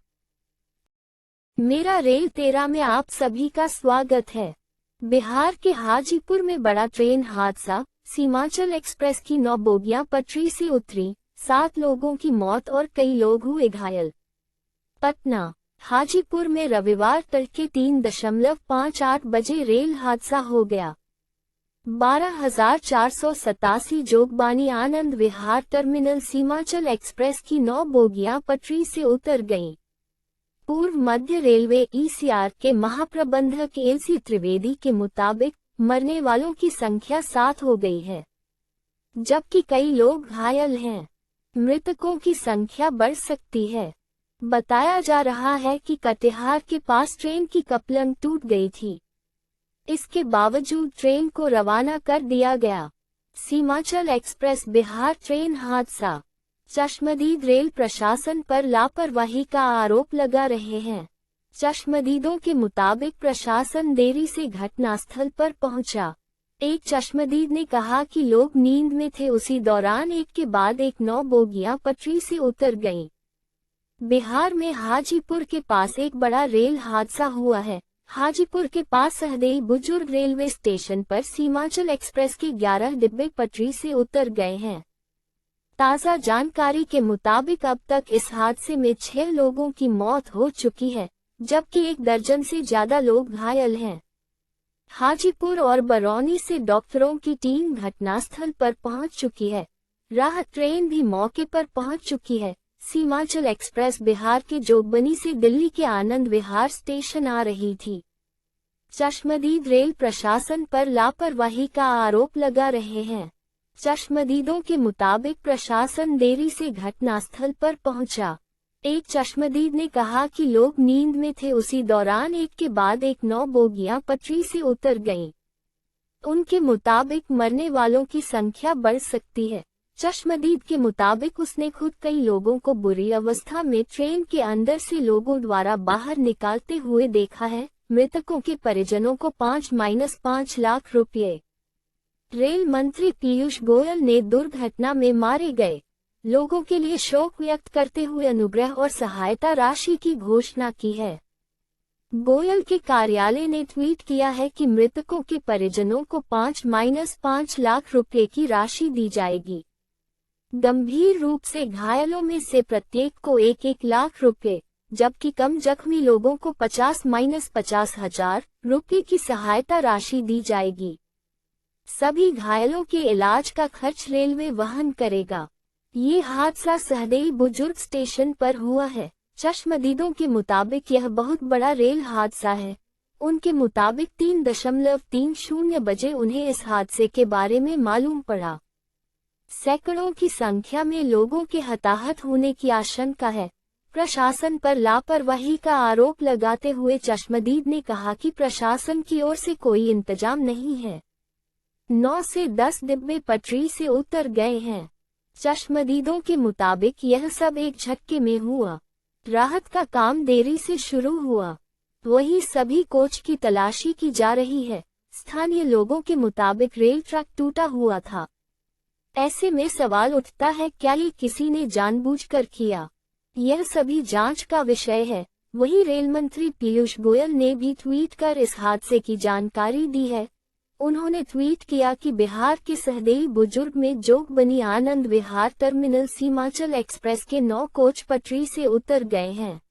Speaker 1: मेरा रेल तेरा में आप सभी का स्वागत है। बिहार के हाजीपुर में बड़ा ट्रेन हादसा, सीमांचल एक्सप्रेस की 9 बोगियां पटरी से उतरी, 7 लोगों की मौत और कई लोग हुए घायल। पटना, हाजीपुर में रविवार तड़के 3:58 बजे रेल हादसा हो गया। 12,487 जोगबानी आनंद विहार टर्मिनल सीमांचल एक्सप्रेस की 9 बोगियां पटरी से उतर गईं। पूर्व मध्य रेलवे ईसीआर के महाप्रबंधक एलसी त्रिवेदी के मुताबिक मरने वालों की संख्या 7 हो गई है, जबकि कई लोग घायल हैं। मृतकों की संख्या बढ़ सकती है। बताया जा रहा है कि कटिहार के पास ट्रेन की कपलंग टूट गई थी। इसके बावजूद ट्रेन को रवाना कर दिया गया। सीमांचल एक्सप्रेस बिहार ट्रेन हादसा। चश्मदीद रेल प्रशासन पर लापरवाही का आरोप लगा रहे हैं। चश्मदीदों के मुताबिक प्रशासन देरी से घटनास्थल पर पहुंचा। एक चश्मदीद ने कहा कि लोग नींद में थे, उसी दौरान एक के बाद एक 9 बोगियां पटरी से उतर गईं। बिहार में हाजीपुर के पास एक बड़ा रेल हादसा हुआ है। हाजीपुर के पास सहदेई बुजुर्ग रेलवे स्टेशन पर सीमांचल एक्सप्रेस के 11 डिब्बे पटरी से उतर गए हैं। ताज़ा जानकारी के मुताबिक अब तक इस हादसे में 6 लोगों की मौत हो चुकी है, जबकि 1 दर्जन से ज्यादा लोग घायल हैं। हाजीपुर और बरौनी से डॉक्टरों की टीम घटनास्थल पर पहुंच चुकी है। राहत ट्रेन भी मौके पर पहुंच चुकी है। सीमांचल एक्सप्रेस बिहार के जोगबनी से दिल्ली के आनंद विहार स्टेशन आ रही थी। चश्मदीद रेल प्रशासन पर लापरवाही का आरोप लगा रहे हैं। चश्मदीदों के मुताबिक प्रशासन देरी से घटनास्थल पर पहुंचा। एक चश्मदीद ने कहा कि लोग नींद में थे, उसी दौरान एक के बाद एक 9 बोगियां पटरी से उतर गईं। उनके मुताबिक मरने वालों की संख्या बढ़ सकती है। चश्मदीद के मुताबिक उसने खुद कई लोगों को बुरी अवस्था में ट्रेन के अंदर से लोगों द्वारा बाहर निकालते हुए देखा है। मृतकों के परिजनों को 5-5 लाख रुपये। रेल मंत्री पीयूष गोयल ने दुर्घटना में मारे गए लोगों के लिए शोक व्यक्त करते हुए अनुग्रह और सहायता राशि की घोषणा की है। गोयल के कार्यालय ने ट्वीट किया है कि मृतकों के परिजनों को 5-5 लाख रुपये की राशि दी जाएगी। गंभीर रूप से घायलों में से प्रत्येक को 1-1 लाख रुपये, जबकि कम जख्मी लोगों को 50-50 हजार रुपये की सहायता राशि दी जाएगी। सभी घायलों के इलाज का खर्च रेलवे वहन करेगा। ये हादसा सहदेई बुजुर्ग स्टेशन पर हुआ है। चश्मदीदों के मुताबिक यह बहुत बड़ा रेल हादसा है। उनके मुताबिक 3:30 बजे उन्हें इस हादसे के बारे में मालूम पड़ा। सैकड़ों की संख्या में लोगों के हताहत होने की आशंका है। प्रशासन पर लापरवाही का आरोप लगाते हुए चश्मदीद ने कहा कि प्रशासन की ओर से कोई इंतजाम नहीं है। 9 से 10 डिब्बे पटरी से उतर गए हैं। चश्मदीदों के मुताबिक यह सब एक झटके में हुआ। राहत का काम देरी से शुरू हुआ। वहीं सभी कोच की तलाशी की जा रही है। स्थानीय लोगों के मुताबिक रेल ट्रैक टूटा हुआ था। ऐसे में सवाल उठता है, क्या ये किसी ने जानबूझकर किया? यह सभी जांच का विषय है। वहीं रेल मंत्री पीयूष गोयल ने भी ट्वीट कर इस हादसे की जानकारी दी है। उन्होंने ट्वीट किया कि बिहार के सहदेई बुजुर्ग में जोगबनी आनंद विहार टर्मिनल सीमांचल एक्सप्रेस के 9 कोच पटरी से उतर गए हैं।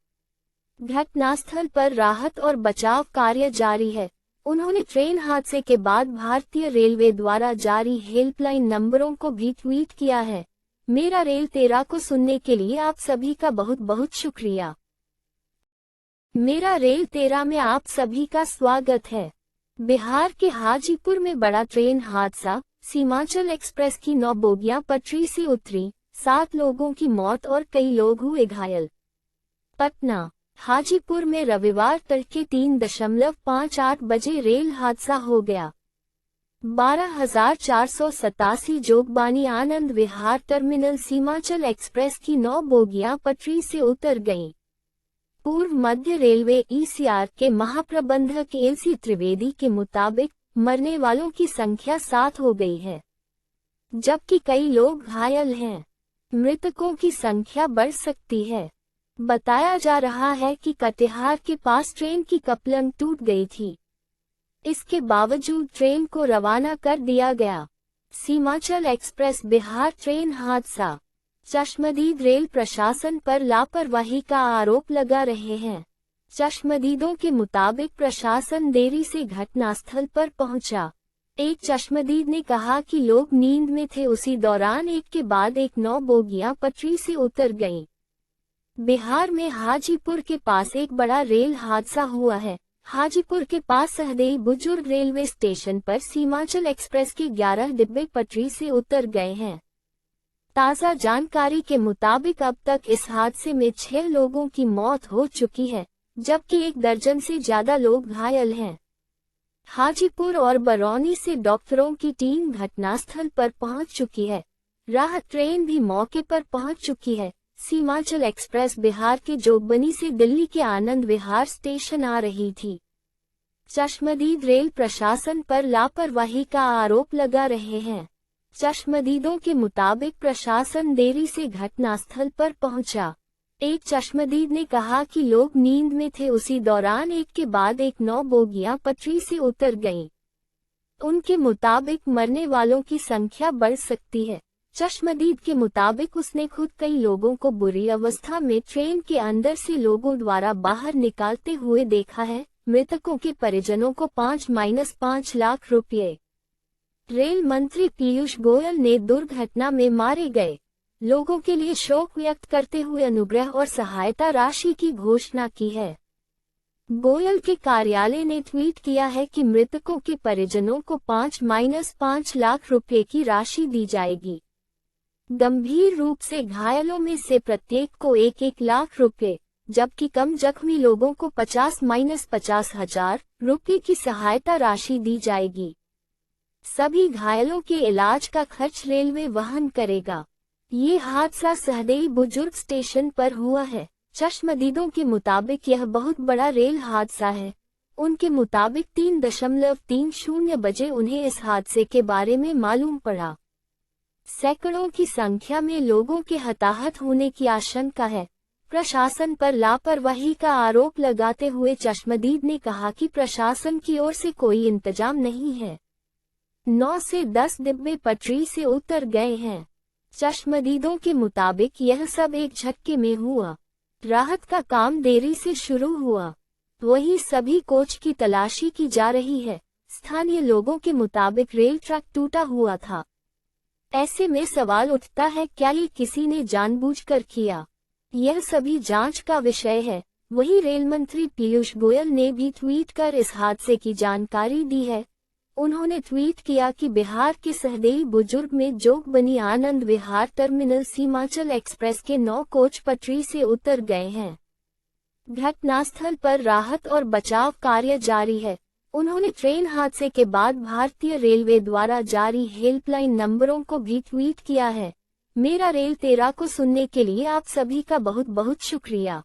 Speaker 1: घटनास्थल पर राहत और बचाव कार्य जारी है। उन्होंने ट्रेन हादसे के बाद भारतीय रेलवे द्वारा जारी हेल्पलाइन नंबरों को भी ट्वीट किया है। मेरा रेल तेरा को सुनने के लिए आप सभी का बहुत बहुत शुक्रिया। मेरा रेल तेरा में आप सभी का स्वागत है। बिहार के हाजीपुर में बड़ा ट्रेन हादसा। सीमांचल एक्सप्रेस की 9 बोगियां पटरी से उतरी, 7 लोगों की मौत और कई लोग हुए घायल। पटना। हाजीपुर में रविवार तड़के 3:58 बजे रेल हादसा हो गया। 12,487 जोगबानी आनंद विहार टर्मिनल सीमांचल एक्सप्रेस की 9 बोगियां पटरी से उतर गईं। पूर्व मध्य रेलवे ईसीआर के महाप्रबंधक एलसी त्रिवेदी के मुताबिक मरने वालों की संख्या 7 हो गई है, जबकि कई लोग घायल हैं। मृतकों की संख्या बढ़ सकती है। बताया जा रहा है कि कटिहार के पास ट्रेन की कपलंग टूट गई थी। इसके बावजूद ट्रेन को रवाना कर दिया गया। सीमांचल एक्सप्रेस बिहार ट्रेन हादसा। चश्मदीद रेल प्रशासन पर लापरवाही का आरोप लगा रहे हैं। चश्मदीदों के मुताबिक प्रशासन देरी से घटनास्थल पर पहुंचा। एक चश्मदीद ने कहा कि लोग नींद में थे, उसी दौरान एक के बाद एक 9 बोगियां पटरी से उतर गईं। बिहार में हाजीपुर के पास एक बड़ा रेल हादसा हुआ है। हाजीपुर के पास सहदेई बुजुर्ग रेलवे स्टेशन पर सीमांचल एक्सप्रेस के 11 डिब्बे पटरी से उतर गए हैं। ताज़ा जानकारी के मुताबिक अब तक इस हादसे में 6 लोगों की मौत हो चुकी है, जबकि 1 दर्जन से ज्यादा लोग घायल हैं। हाजीपुर और बरौनी से डॉक्टरों की टीम घटनास्थल पर पहुंच चुकी है। राहत ट्रेन भी मौके पर पहुंच चुकी है। सीमांचल एक्सप्रेस बिहार के जोगबनी से दिल्ली के आनंद विहार स्टेशन आ रही थी। चश्मदीद रेल प्रशासन पर लापरवाही का आरोप लगा रहे हैं। चश्मदीदों के मुताबिक प्रशासन देरी से घटनास्थल पर पहुंचा। एक चश्मदीद ने कहा कि लोग नींद में थे, उसी दौरान एक के बाद एक 9 बोगियां पटरी से उतर गईं। उनके मुताबिक मरने वालों की संख्या बढ़ सकती है। चश्मदीद के मुताबिक उसने खुद कई लोगों को बुरी अवस्था में ट्रेन के अंदर से लोगों द्वारा बाहर निकालते हुए देखा है। मृतकों के परिजनों को 5-5 लाख रुपये। रेल मंत्री पीयूष गोयल ने दुर्घटना में मारे गए लोगों के लिए शोक व्यक्त करते हुए अनुग्रह और सहायता राशि की घोषणा की है। गोयल के कार्यालय ने ट्वीट किया है कि मृतकों के परिजनों को 5-5 लाख रुपये की राशि दी जाएगी। गंभीर रूप से घायलों में से प्रत्येक को 1-1 लाख रुपये, जबकि कम जख्मी लोगों को 50-50 हजार रुपये की सहायता राशि दी जाएगी। सभी घायलों के इलाज का खर्च रेलवे वहन करेगा। ये हादसा सहदेई बुजुर्ग स्टेशन पर हुआ है। चश्मदीदों के मुताबिक यह बहुत बड़ा रेल हादसा है। उनके मुताबिक 3:30 बजे उन्हें इस हादसे के बारे में मालूम पड़ा। सैकड़ों की संख्या में लोगों के हताहत होने की आशंका है। प्रशासन पर लापरवाही का आरोप लगाते हुए चश्मदीद ने कहा कि प्रशासन की ओर से कोई इंतजाम नहीं है। 9 से 10 डिब्बे पटरी से उतर गए हैं। चश्मदीदों के मुताबिक यह सब एक झटके में हुआ। राहत का काम देरी से शुरू हुआ। वहीं सभी कोच की तलाशी की जा रही है। स्थानीय लोगों के मुताबिक रेल ट्रैक टूटा हुआ था। ऐसे में सवाल उठता है, क्या ये किसी ने जानबूझकर किया? यह सभी जांच का विषय है। वहीं रेल मंत्री पीयूष गोयल ने भी ट्वीट कर इस हादसे की जानकारी दी है। उन्होंने ट्वीट किया कि बिहार के सहदेई बुजुर्ग में जोगबनी आनंद विहार टर्मिनल सीमांचल एक्सप्रेस के 9 कोच पटरी से उतर गए हैं। घटनास्थल पर राहत और बचाव कार्य जारी है। उन्होंने ट्रेन हादसे के बाद भारतीय रेलवे द्वारा जारी हेल्पलाइन नंबरों को भी ट्वीट किया है। मेरा रेल तेरा को सुनने के लिए आप सभी का बहुत बहुत शुक्रिया।